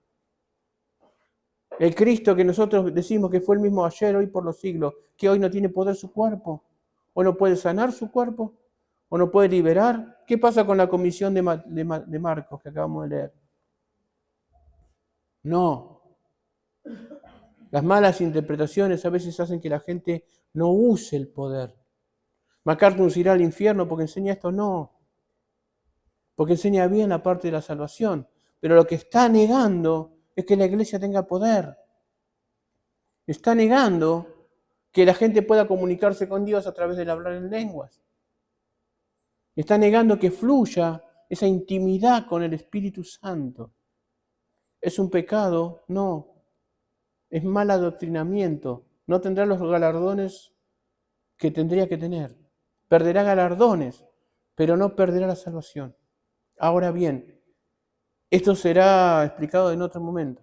El Cristo que nosotros decimos que fue el mismo ayer, hoy, por los siglos, que hoy no tiene poder su cuerpo, o no puede sanar su cuerpo, o no puede liberar. ¿Qué pasa con la comisión de Marcos que acabamos de leer? No. Las malas interpretaciones a veces hacen que la gente no use el poder. MacArthur se irá al infierno porque enseña esto, no. Porque enseña bien la parte de la salvación. Pero lo que está negando es que la iglesia tenga poder. Está negando que la gente pueda comunicarse con Dios a través del hablar en lenguas. Está negando que fluya esa intimidad con el Espíritu Santo. ¿Es un pecado? No. Es mal adoctrinamiento. No tendrá los galardones que tendría que tener. Perderá galardones, pero no perderá la salvación. Ahora bien, esto será explicado en otro momento.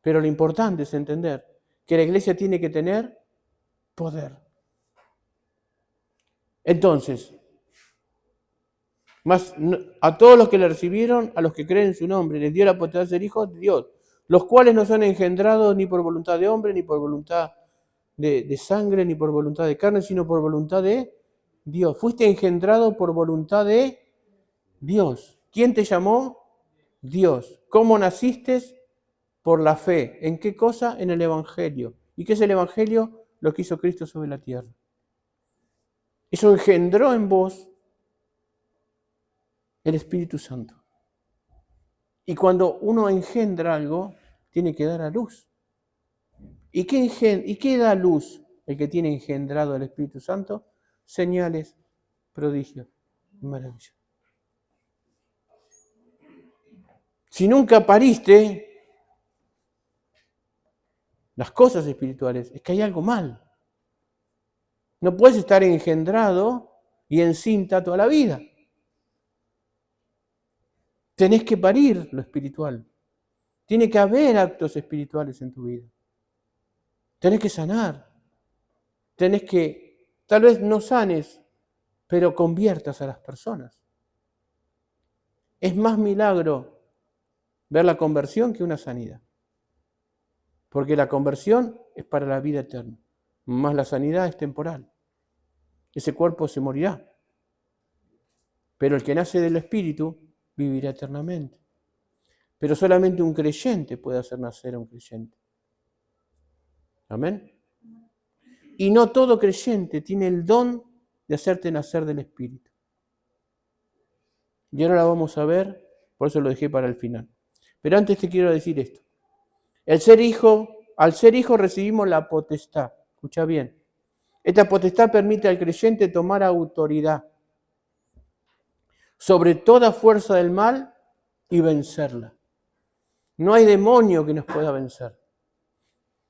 Pero lo importante es entender que la iglesia tiene que tener poder. Entonces, a todos los que le recibieron, a los que creen en su nombre, les dio la potestad de ser hijos de Dios, los cuales no son engendrados ni por voluntad de hombre, ni por voluntad de sangre, ni por voluntad de carne, sino por voluntad de Dios. Fuiste engendrado por voluntad de Dios. ¿Quién te llamó? Dios. ¿Cómo naciste? Por la fe. ¿En qué cosa? En el Evangelio. ¿Y qué es el Evangelio? Lo que hizo Cristo sobre la tierra. Eso engendró en vos el Espíritu Santo. Y cuando uno engendra algo, tiene que dar a luz. ¿Y qué da a luz el que tiene engendrado el Espíritu Santo? Señales, prodigios, maravillas. Si nunca pariste las cosas espirituales, es que hay algo mal. No puedes estar engendrado y encinta toda la vida. Tenés que parir lo espiritual. Tiene que haber actos espirituales en tu vida. Tenés que sanar. Tenés que, tal vez no sanes, pero conviertas a las personas. Es más milagro ver la conversión que una sanidad. Porque la conversión es para la vida eterna, más la sanidad es temporal. Ese cuerpo se morirá. Pero el que nace del Espíritu vivirá eternamente. Pero solamente un creyente puede hacer nacer a un creyente. Amén. Y no todo creyente tiene el don de hacerte nacer del Espíritu. Y ahora la vamos a ver, por eso lo dejé para el final. Pero antes te quiero decir esto. Al ser hijo recibimos la potestad. Escucha bien. Esta potestad permite al creyente tomar autoridad sobre toda fuerza del mal y vencerla. No hay demonio que nos pueda vencer.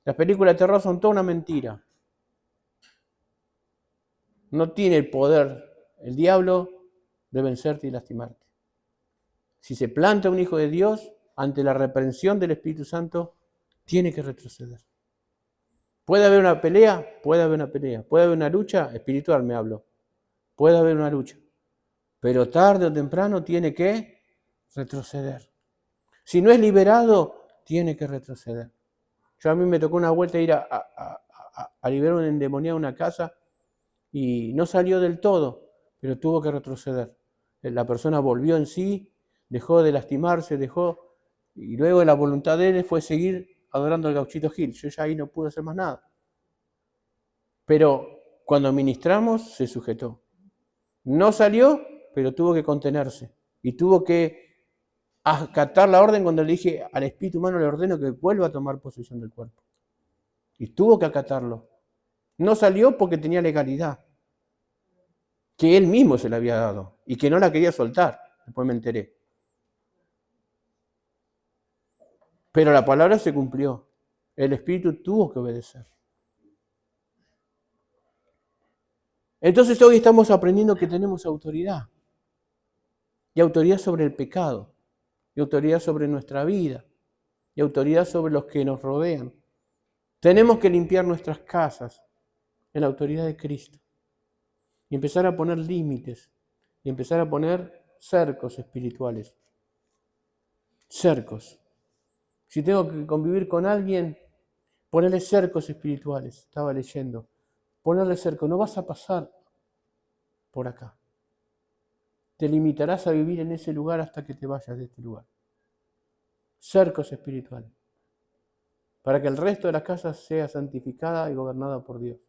Las películas de terror son toda una mentira. No tiene el poder el diablo de vencerte y lastimarte. Si se planta un hijo de Dios ante la reprensión del Espíritu Santo, tiene que retroceder. ¿Puede haber una pelea? Puede haber una pelea. ¿Puede haber una lucha? Espiritual me hablo. Puede haber una lucha. Pero tarde o temprano tiene que retroceder. Si no es liberado, tiene que retroceder. A mí me tocó una vuelta ir a liberar un endemoniado en una casa y no salió del todo, pero tuvo que retroceder. La persona volvió en sí, dejó de lastimarse, y luego la voluntad de él fue seguir adorando al Gauchito Gil. Yo ya ahí no pude hacer más nada. Pero cuando ministramos, se sujetó. No salió, pero tuvo que contenerse. Y tuvo que acatar la orden cuando le dije al espíritu humano, le ordeno que vuelva a tomar posesión del cuerpo. Y tuvo que acatarlo. No salió porque tenía legalidad, que él mismo se la había dado y que no la quería soltar. Después me enteré. Pero la palabra se cumplió. El espíritu tuvo que obedecer. Entonces hoy estamos aprendiendo que tenemos autoridad. Y autoridad sobre el pecado. Y autoridad sobre nuestra vida. Y autoridad sobre los que nos rodean. Tenemos que limpiar nuestras casas en la autoridad de Cristo. Y empezar a poner límites. Y empezar a poner cercos espirituales. Cercos. Si tengo que convivir con alguien, ponerle cercos espirituales. Estaba leyendo. Ponerle cercos. No vas a pasar por acá. Te limitarás a vivir en ese lugar hasta que te vayas de este lugar. Cercos espirituales. Para que el resto de la casa sea santificada y gobernada por Dios.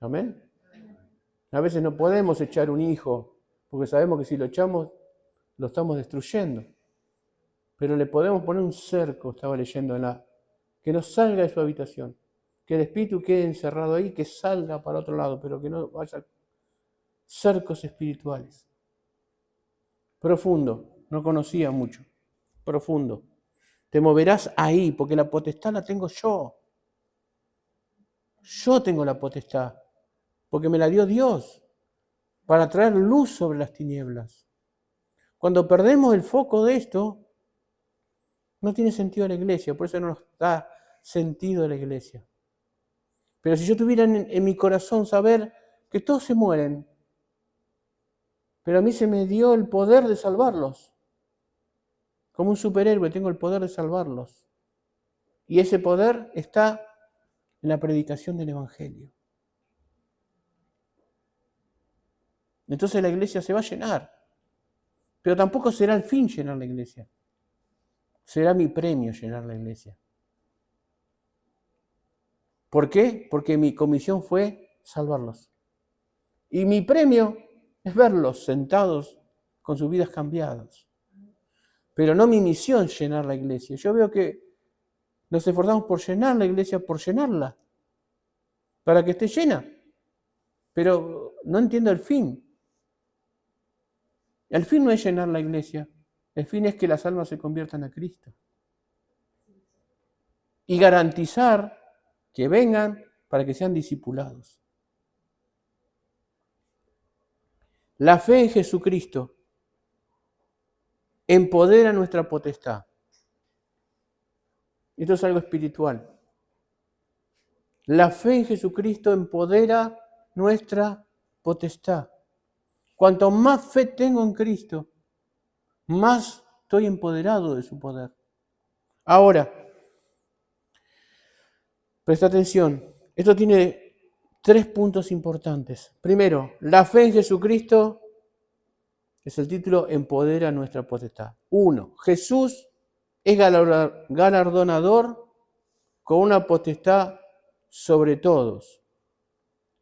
¿Amén? A veces no podemos echar un hijo, porque sabemos que si lo echamos, lo estamos destruyendo. Pero le podemos poner un cerco, estaba leyendo que no salga de su habitación. Que el espíritu quede encerrado ahí, que salga para otro lado, pero que no vaya. Cercos espirituales. Profundo, no conocía mucho. Profundo. Te moverás ahí, porque la potestad la tengo yo. Yo tengo la potestad, porque me la dio Dios, para traer luz sobre las tinieblas. Cuando perdemos el foco de esto, no tiene sentido la iglesia, por eso no nos da sentido la iglesia. Pero si yo tuviera en mi corazón saber que todos se mueren, pero a mí se me dio el poder de salvarlos. Como un superhéroe tengo el poder de salvarlos. Y ese poder está en la predicación del Evangelio. Entonces la iglesia se va a llenar. Pero tampoco será el fin llenar la iglesia. Será mi premio llenar la iglesia. ¿Por qué? Porque mi comisión fue salvarlos. Y mi premio es verlos sentados con sus vidas cambiadas. Pero no mi misión llenar la iglesia. Yo veo que nos esforzamos por llenar la iglesia, por llenarla, para que esté llena. Pero no entiendo el fin. El fin no es llenar la iglesia. El fin es que las almas se conviertan a Cristo. Y garantizar que vengan para que sean discipulados. La fe en Jesucristo empodera nuestra potestad. Esto es algo espiritual. La fe en Jesucristo empodera nuestra potestad. Cuanto más fe tengo en Cristo, más estoy empoderado de su poder. Ahora, presta atención, esto tiene 3 puntos importantes. Primero, la fe en Jesucristo, es el título, empodera nuestra potestad. 1. Jesús es galardonador con una potestad sobre todos.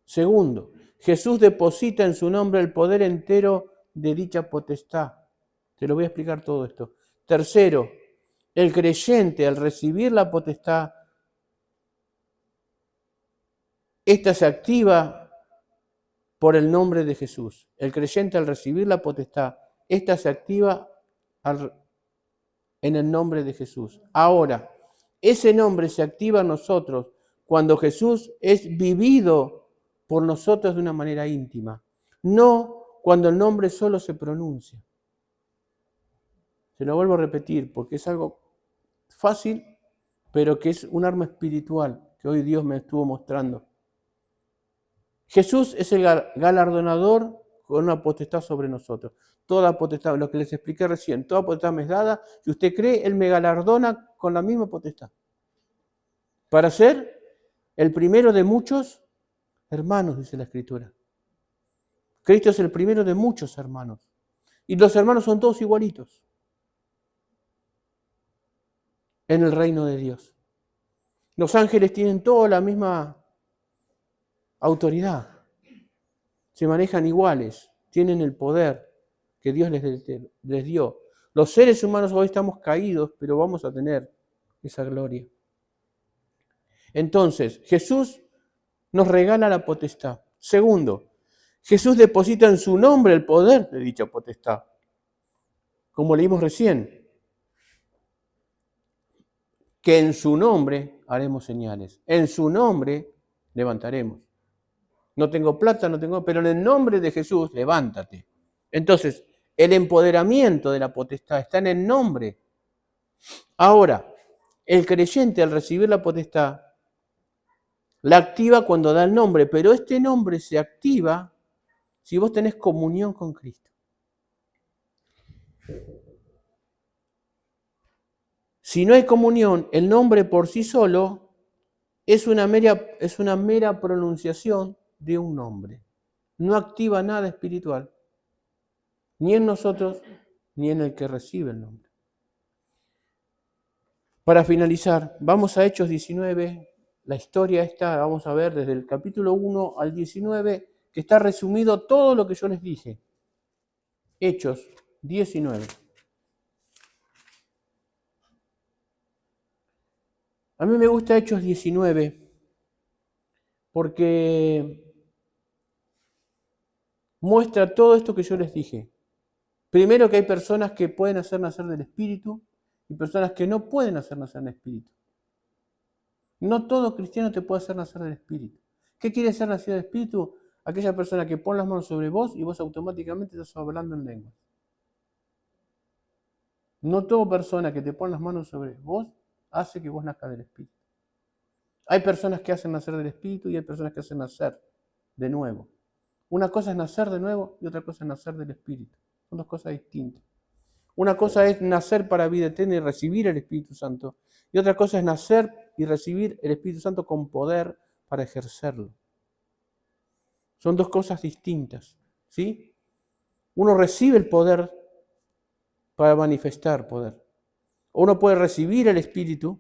Segundo, Jesús deposita en su nombre el poder entero de dicha potestad. Te lo voy a explicar todo esto. Tercero, el creyente al recibir la potestad esta se activa por el nombre de Jesús. El creyente al recibir la potestad, esta se activa en el nombre de Jesús. Ahora, ese nombre se activa en nosotros cuando Jesús es vivido por nosotros de una manera íntima, no cuando el nombre solo se pronuncia. Se lo vuelvo a repetir porque es algo fácil, pero que es un arma espiritual que hoy Dios me estuvo mostrando. Jesús es el galardonador con una potestad sobre nosotros. Toda potestad, lo que les expliqué recién, toda potestad me es dada. Si usted cree, Él me galardona con la misma potestad. Para ser el primero de muchos hermanos, dice la Escritura. Cristo es el primero de muchos hermanos. Y los hermanos son todos igualitos en el reino de Dios. Los ángeles tienen toda la misma autoridad. Se manejan iguales, tienen el poder que Dios les dio. Los seres humanos hoy estamos caídos, pero vamos a tener esa gloria. Entonces, Jesús nos regala la potestad. Segundo, Jesús deposita en su nombre el poder de dicha potestad. Como leímos recién, que en su nombre haremos señales, en su nombre levantaremos. No tengo plata, pero en el nombre de Jesús, levántate. Entonces, el empoderamiento de la potestad está en el nombre. Ahora, el creyente al recibir la potestad, la activa cuando da el nombre, pero este nombre se activa si vos tenés comunión con Cristo. Si no hay comunión, el nombre por sí solo es una mera pronunciación de un nombre. No activa nada espiritual, ni en nosotros, ni en el que recibe el nombre. Para finalizar, vamos a Hechos 19, la historia esta, vamos a ver desde el capítulo 1 al 19, que está resumido todo lo que yo les dije. Hechos 19. A mí me gusta Hechos 19 porque muestra todo esto que yo les dije. Primero, que hay personas que pueden hacer nacer del Espíritu y personas que no pueden hacer nacer del Espíritu. No todo cristiano te puede hacer nacer del Espíritu. ¿Qué quiere hacer nacer del Espíritu? Aquella persona que pone las manos sobre vos y vos automáticamente estás hablando en lengua. No toda persona que te pone las manos sobre vos hace que vos nazcas del Espíritu. Hay personas que hacen nacer del Espíritu y hay personas que hacen nacer de nuevo. Una cosa es nacer de nuevo y otra cosa es nacer del Espíritu. Son dos cosas distintas. Una cosa es nacer para vida eterna y recibir el Espíritu Santo. Y otra cosa es nacer y recibir el Espíritu Santo con poder para ejercerlo. Son dos cosas distintas, ¿sí? Uno recibe el poder para manifestar poder. Uno puede recibir el Espíritu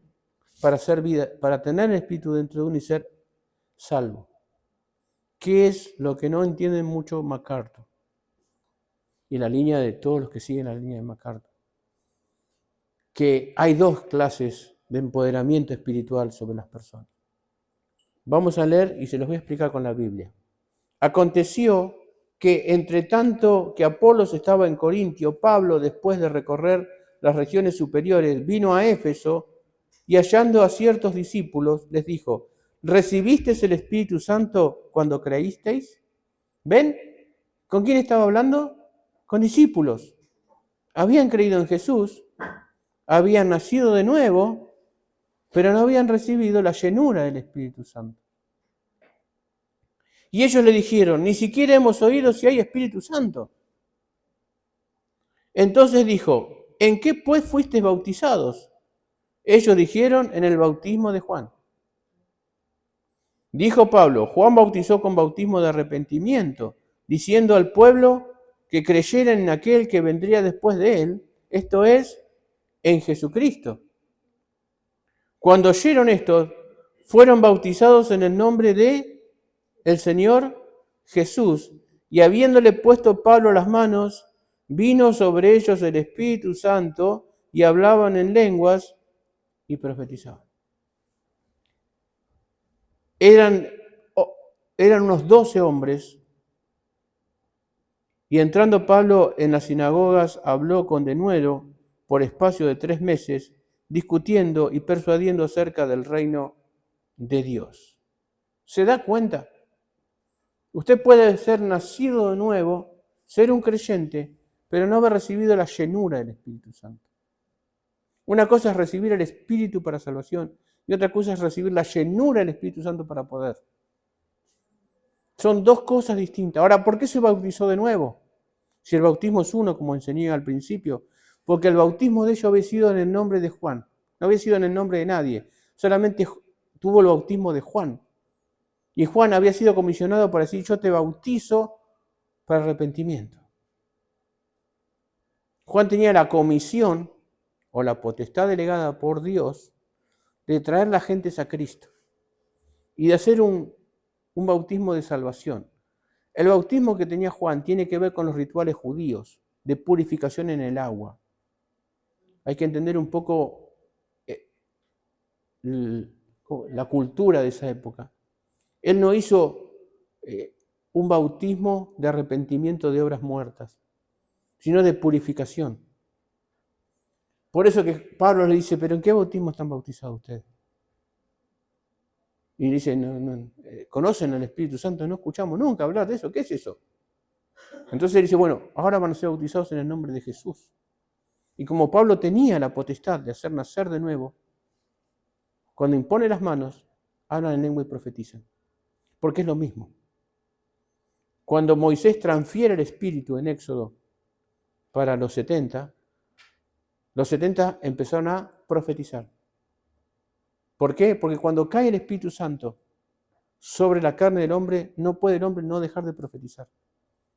para hacer vida, para tener el Espíritu dentro de uno y ser salvo. ¿Qué es lo que no entiende mucho MacArthur? Y la línea de todos los que siguen la línea de MacArthur. Que hay dos clases de empoderamiento espiritual sobre las personas. Vamos a leer y se los voy a explicar con la Biblia. Aconteció que entre tanto que Apolos estaba en Corintio, Pablo, después de recorrer las regiones superiores, vino a Éfeso y hallando a ciertos discípulos, les dijo: ¿recibisteis el Espíritu Santo cuando creísteis? ¿Ven? ¿Con quién estaba hablando? Con discípulos. Habían creído en Jesús, habían nacido de nuevo, pero no habían recibido la llenura del Espíritu Santo. Y ellos le dijeron: ni siquiera hemos oído si hay Espíritu Santo. Entonces dijo: ¿en qué pues fuisteis bautizados? Ellos dijeron: en el bautismo de Juan. Dijo Pablo: Juan bautizó con bautismo de arrepentimiento, diciendo al pueblo que creyeran en aquel que vendría después de él, esto es, en Jesucristo. Cuando oyeron esto, fueron bautizados en el nombre de el Señor Jesús, y habiéndole puesto Pablo las manos, vino sobre ellos el Espíritu Santo, y hablaban en lenguas y profetizaban. Eran eran unos 12 hombres, y entrando Pablo en las sinagogas, habló con denuedo por espacio de 3 meses, discutiendo y persuadiendo acerca del reino de Dios. ¿Se da cuenta? Usted puede ser nacido de nuevo, ser un creyente, pero no haber recibido la llenura del Espíritu Santo. Una cosa es recibir el Espíritu para salvación y otra cosa es recibir la llenura del Espíritu Santo para poder. Son dos cosas distintas. Ahora, ¿por qué se bautizó de nuevo? Si el bautismo es uno, como enseñé al principio, porque el bautismo de ellos había sido en el nombre de Juan, no había sido en el nombre de nadie, solamente tuvo el bautismo de Juan. Y Juan había sido comisionado para decir, yo te bautizo para arrepentimiento. Juan tenía la comisión o la potestad delegada por Dios de traer las gentes a Cristo y de hacer un bautismo de salvación. El bautismo que tenía Juan tiene que ver con los rituales judíos de purificación en el agua. Hay que entender un poco la cultura de esa época. Él no hizo un bautismo de arrepentimiento de obras muertas, sino de purificación. Por eso que Pablo le dice, ¿pero en qué bautismo están bautizados ustedes? Y dice, no, ¿conocen al Espíritu Santo? No escuchamos nunca hablar de eso. ¿Qué es eso? Entonces él dice, bueno, ahora van a ser bautizados en el nombre de Jesús. Y como Pablo tenía la potestad de hacer nacer de nuevo, cuando impone las manos, hablan en lengua y profetizan. Porque es lo mismo. Cuando Moisés transfiere el Espíritu en Éxodo para los 70 empezaron a profetizar. ¿Por qué? Porque cuando cae el Espíritu Santo sobre la carne del hombre, no puede el hombre no dejar de profetizar.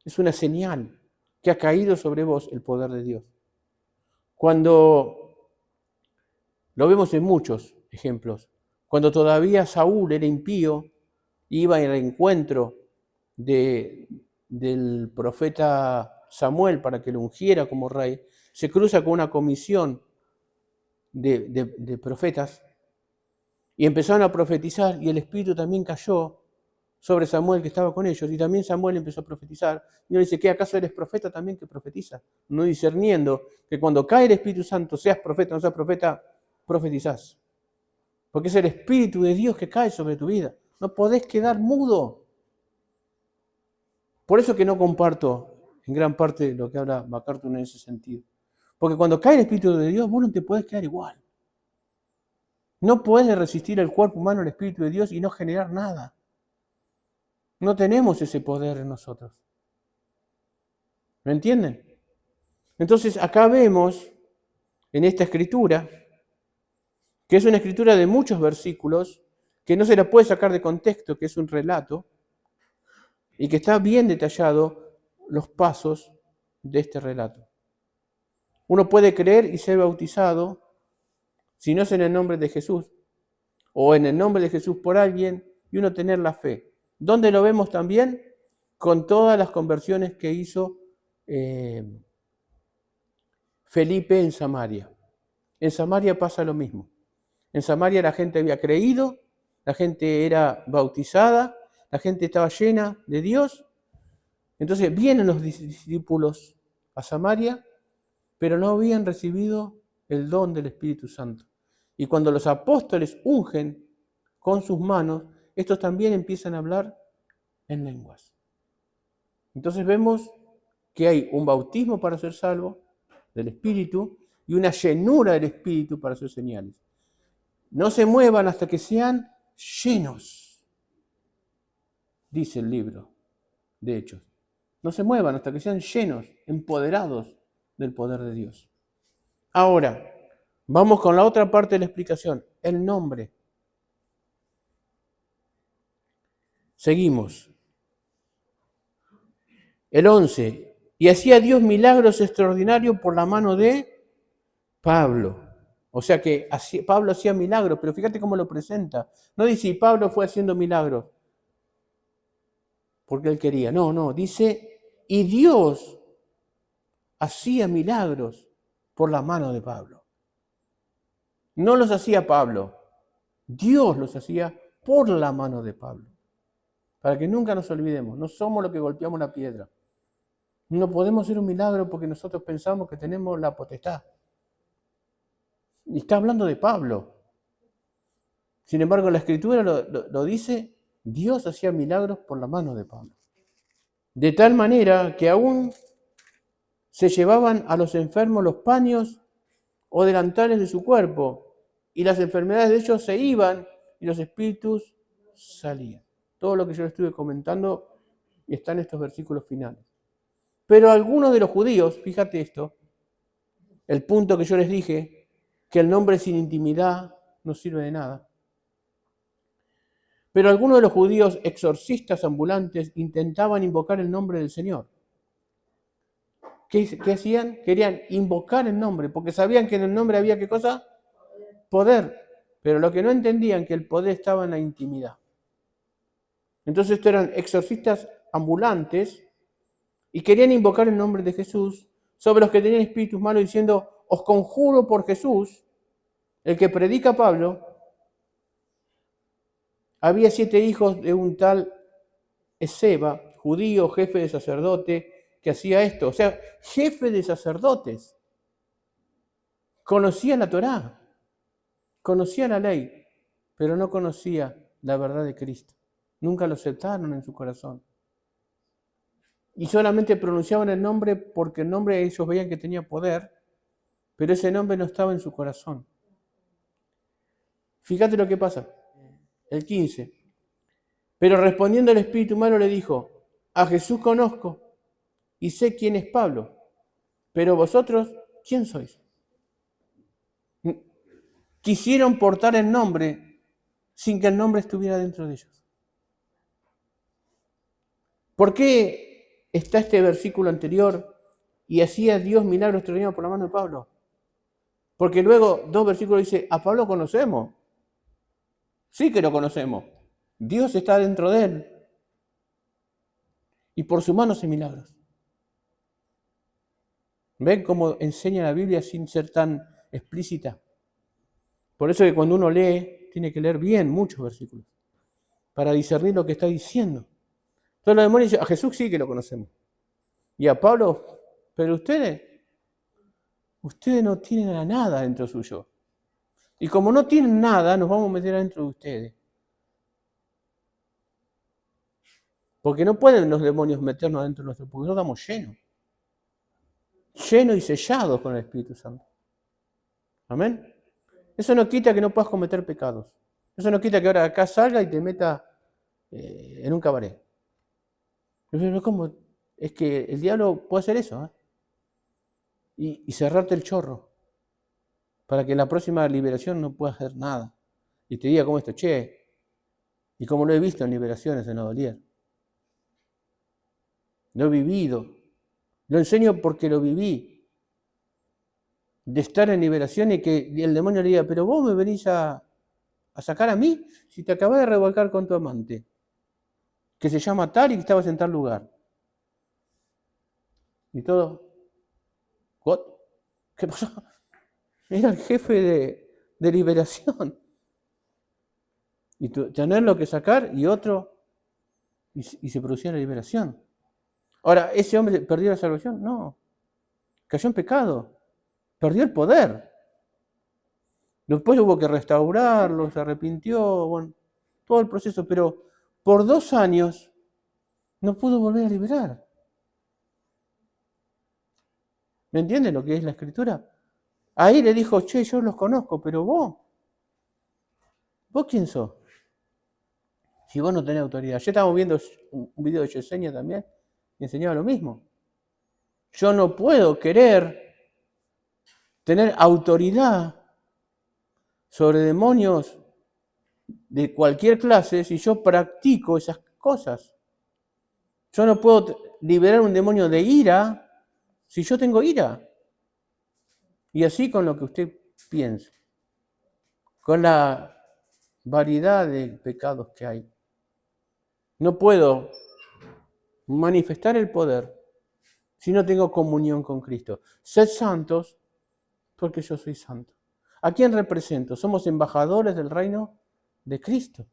Es una señal que ha caído sobre vos el poder de Dios. Cuando, lo vemos en muchos ejemplos, cuando todavía Saúl era impío, iba al encuentro del profeta Samuel para que lo ungiera como rey, se cruza con una comisión de profetas y empezaron a profetizar y el Espíritu también cayó sobre Samuel que estaba con ellos y también Samuel empezó a profetizar. Y uno dice, ¿qué acaso eres profeta también que profetiza? No discerniendo que cuando cae el Espíritu Santo, seas profeta o no seas profeta, profetizás. Porque es el Espíritu de Dios que cae sobre tu vida. No podés quedar mudo. Por eso que no comparto en gran parte lo que habla MacArthur en ese sentido. Porque cuando cae el Espíritu de Dios, vos no te podés quedar igual. No puedes resistir el cuerpo humano al Espíritu de Dios y no generar nada. No tenemos ese poder en nosotros. ¿Me entienden? Entonces acá vemos en esta escritura, que es una escritura de muchos versículos, que no se la puede sacar de contexto, que es un relato, y que está bien detallado los pasos de este relato. Uno puede creer y ser bautizado, si no es en el nombre de Jesús, o en el nombre de Jesús por alguien, y uno tener la fe. ¿Dónde lo vemos también? Con todas las conversiones que hizo Felipe en Samaria. En Samaria pasa lo mismo. En Samaria la gente había creído, la gente era bautizada, la gente estaba llena de Dios. Entonces vienen los discípulos a Samaria, pero no habían recibido el don del Espíritu Santo. Y cuando los apóstoles ungen con sus manos, estos también empiezan a hablar en lenguas. Entonces vemos que hay un bautismo para ser salvo del Espíritu y una llenura del Espíritu para hacer señales. No se muevan hasta que sean llenos, dice el libro de Hechos. No se muevan hasta que sean llenos, empoderados del poder de Dios. Ahora, vamos con la otra parte de la explicación, el nombre. Seguimos. El 11. Y hacía Dios milagros extraordinarios por la mano de Pablo. O sea que Pablo hacía milagros, pero fíjate cómo lo presenta. No dice, y Pablo fue haciendo milagros porque él quería. No, dice, y Dios hacía milagros por la mano de Pablo. No los hacía Pablo, Dios los hacía por la mano de Pablo. para que nunca nos olvidemos. No somos los que golpeamos la piedra. No podemos hacer un milagro porque nosotros pensamos que tenemos la potestad. Y está hablando de Pablo. Sin embargo, la Escritura lo dice, Dios hacía milagros por la mano de Pablo. De tal manera que aún se llevaban a los enfermos los paños o delantales de su cuerpo, y las enfermedades de ellos se iban y los espíritus salían. Todo lo que yo les estuve comentando está en estos versículos finales. Pero algunos de los judíos, fíjate esto, el punto que yo les dije, que el nombre sin intimidad no sirve de nada. Pero algunos de los judíos exorcistas ambulantes intentaban invocar el nombre del Señor. ¿Qué hacían? Querían invocar el nombre, porque sabían que en el nombre había ¿qué cosa? Poder. Pero lo que no entendían que el poder estaba en la intimidad. Entonces estos eran exorcistas ambulantes y querían invocar el nombre de Jesús sobre los que tenían espíritus malos, diciendo, os conjuro por Jesús, el que predica Pablo. Había 7 hijos de un tal Esceva, judío, jefe de sacerdote, que hacía esto. O sea, jefe de sacerdotes. Conocía la Torá, conocía la ley, pero no conocía la verdad de Cristo. Nunca lo aceptaron en su corazón. Y solamente pronunciaban el nombre porque el nombre ellos veían que tenía poder, pero ese nombre no estaba en su corazón. Fíjate lo que pasa. El 15. Pero respondiendo el espíritu malo le dijo, a Jesús conozco y sé quién es Pablo, pero vosotros, ¿quién sois? Quisieron portar el nombre sin que el nombre estuviera dentro de ellos. ¿Por qué está este versículo anterior y hacía Dios milagros extraordinarios por la mano de Pablo? Porque luego 2 versículos dice, a Pablo conocemos. Sí que lo conocemos. Dios está dentro de él. Y por su mano hace milagros. ¿Ven cómo enseña la Biblia sin ser tan explícita? Por eso que cuando uno lee, tiene que leer bien muchos versículos, para discernir lo que está diciendo. Entonces los demonios dicen, a Jesús sí que lo conocemos. Y a Pablo, pero ustedes no tienen a nada dentro suyo. Y como no tienen nada, nos vamos a meter adentro de ustedes. Porque no pueden los demonios meternos adentro de nosotros, porque nosotros estamos llenos y sellados con el Espíritu Santo. Amén. Eso no quita que no puedas cometer pecados. Eso no quita que ahora acá salga y te meta en un cabaret. Pero ¿cómo? Es que el diablo puede hacer eso, ¿eh? Y cerrarte el chorro, para que en la próxima liberación no puedas hacer nada. Y te diga como esto, che, y como lo he visto en liberaciones en Odolier. Lo he vivido. Lo enseño porque lo viví. De estar en liberación y que el demonio le diga, pero vos me venís a sacar a mí si te acabas de revolcar con tu amante, que se llama tal y que estabas en tal lugar. Y todo, ¿what? ¿Qué pasó? Era el jefe de liberación. Y tenerlo que sacar y otro, y se producía la liberación. Ahora, ¿ese hombre perdió la salvación? No. Cayó en pecado. Perdió el poder. Después hubo que restaurarlo, se arrepintió, bueno, todo el proceso, pero por 2 años no pudo volver a liberar. ¿Me entienden lo que es la Escritura? Ahí le dijo, che, yo los conozco, pero ¿vos quién sos? Si vos no tenés autoridad. Ya estábamos viendo un video de Yesenia también, y enseñaba lo mismo. Yo no puedo querer tener autoridad sobre demonios de cualquier clase si yo practico esas cosas. Yo no puedo liberar un demonio de ira si yo tengo ira. Y así con lo que usted piense, con la variedad de pecados que hay. No puedo manifestar el poder si no tengo comunión con Cristo. Sed santos porque yo soy santo. ¿A quién represento? Somos embajadores del reino de Cristo.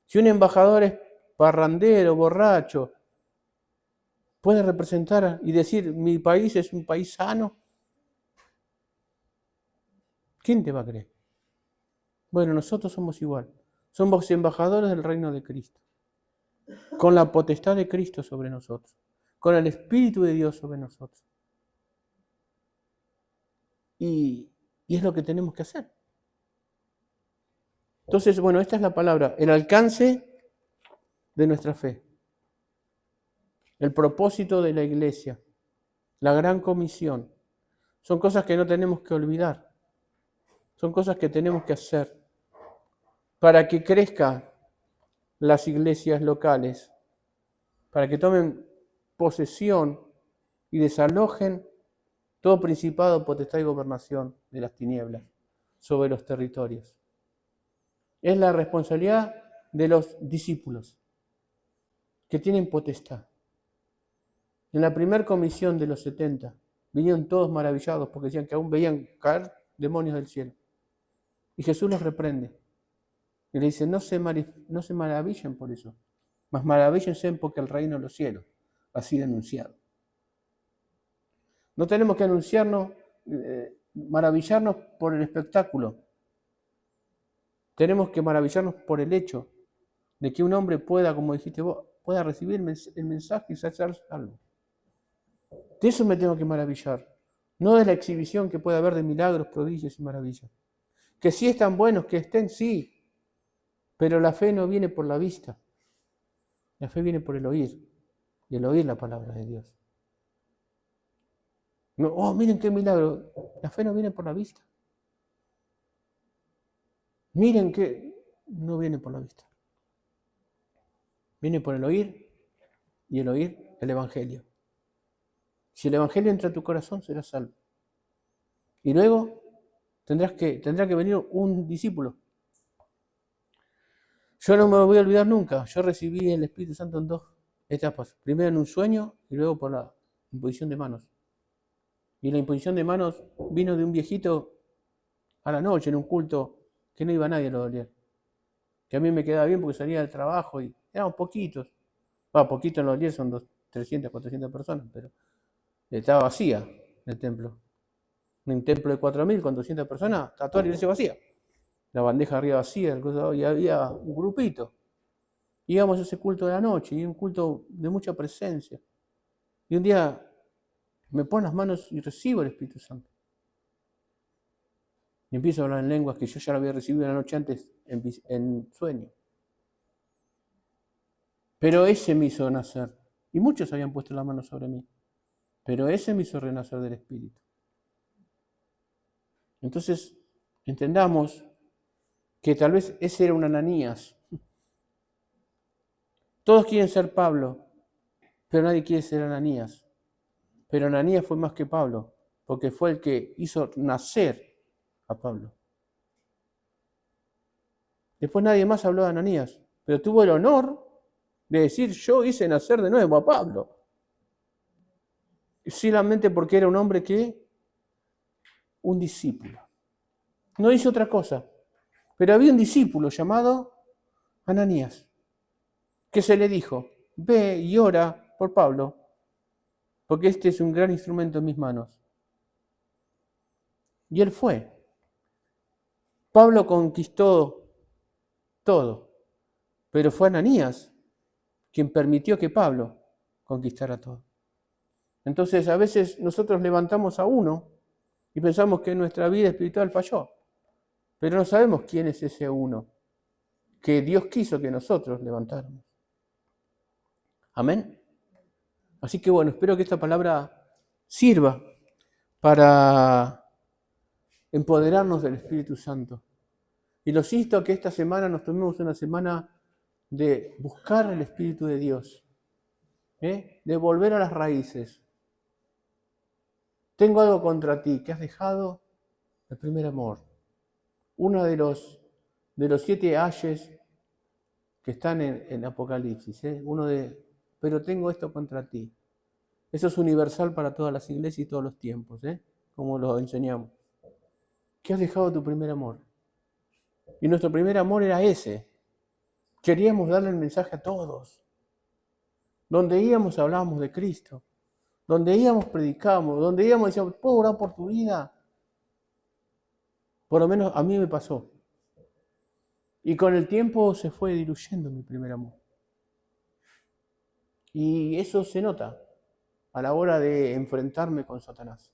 Si un embajador es parrandero, borracho, puede representar y decir, mi país es un país sano? ¿Quién te va a creer? Bueno, nosotros somos igual. Somos embajadores del reino de Cristo, con la potestad de Cristo sobre nosotros, con el Espíritu de Dios sobre nosotros. Y es lo que tenemos que hacer. Entonces, bueno, esta es la palabra, el alcance de nuestra fe, el propósito de la iglesia, la gran comisión. Son cosas que no tenemos que olvidar, son cosas que tenemos que hacer para que crezcan las iglesias locales, para que tomen posesión y desalojen todo principado, potestad y gobernación de las tinieblas sobre los territorios. Es la responsabilidad de los discípulos que tienen potestad. En la primera comisión de los 70 vinieron todos maravillados porque decían que aún veían caer demonios del cielo. Y Jesús los reprende. Y le dice, no se maravillen por eso, mas maravíllense porque el reino de los cielos ha sido anunciado. No tenemos que maravillarnos por el espectáculo. Tenemos que maravillarnos por el hecho de que un hombre pueda, como dijiste vos, pueda recibir el mensaje y ser salvo. De eso me tengo que maravillar. No de la exhibición que puede haber de milagros, prodigios y maravillas. Que sí están buenos, que estén, sí. Pero la fe no viene por la vista. La fe viene por el oír. Y el oír la palabra de Dios. No, oh, miren qué milagro. La fe no viene por la vista. Miren que no viene por la vista. Viene por el oír y el oír el Evangelio. Si el Evangelio entra a tu corazón, serás salvo. Y luego tendrá que venir un discípulo. Yo no me voy a olvidar nunca. Yo recibí el Espíritu Santo en 2 etapas. Primero en un sueño y luego por la imposición de manos. Y la imposición de manos vino de un viejito a la noche en un culto que no iba nadie a lo dolier. Que a mí me quedaba bien porque salía del trabajo y éramos poquitos. Poquito en los dolier son 300, 400 personas, pero estaba vacía el templo. Un templo de 4.000 con 200 personas, está toda la iglesia vacía. La bandeja arriba vacía, y había un grupito. Íbamos a ese culto de la noche, y un culto de mucha presencia. Y un día me pongo las manos y recibo el Espíritu Santo. Y empiezo a hablar en lenguas que yo ya lo había recibido la noche antes en sueño. Pero ese me hizo nacer. Y muchos habían puesto la mano sobre mí. Pero ese me hizo renacer del Espíritu. Entonces, entendamos que tal vez ese era un Ananías. Todos quieren ser Pablo, pero nadie quiere ser Ananías. Pero Ananías fue más que Pablo, porque fue el que hizo nacer a Pablo. Después nadie más habló de Ananías, pero tuvo el honor de decir, yo hice nacer de nuevo a Pablo. Solamente porque era un hombre un discípulo. No hizo otra cosa, pero había un discípulo llamado Ananías, que se le dijo, ve y ora por Pablo, porque este es un gran instrumento en mis manos. Y él fue. Pablo conquistó todo, pero fue Ananías quien permitió que Pablo conquistara todo. Entonces a veces nosotros levantamos a uno y pensamos que nuestra vida espiritual falló, pero no sabemos quién es ese uno que Dios quiso que nosotros levantáramos. Amén. Así que bueno, espero que esta palabra sirva para empoderarnos del Espíritu Santo. Y los insto a que esta semana nos tomemos una semana de buscar el Espíritu de Dios, de volver a las raíces. Tengo algo contra ti, que has dejado el primer amor. Uno de los 7 ayes que están en Apocalipsis, pero tengo esto contra ti. Eso es universal para todas las iglesias y todos los tiempos, como lo enseñamos. Que has dejado tu primer amor. Y nuestro primer amor era ese. Queríamos darle el mensaje a todos. Donde íbamos hablábamos de Cristo. Donde íbamos predicábamos. Donde íbamos decíamos, ¿puedo orar por tu vida? Por lo menos a mí me pasó. Y con el tiempo se fue diluyendo mi primer amor. Y eso se nota a la hora de enfrentarme con Satanás.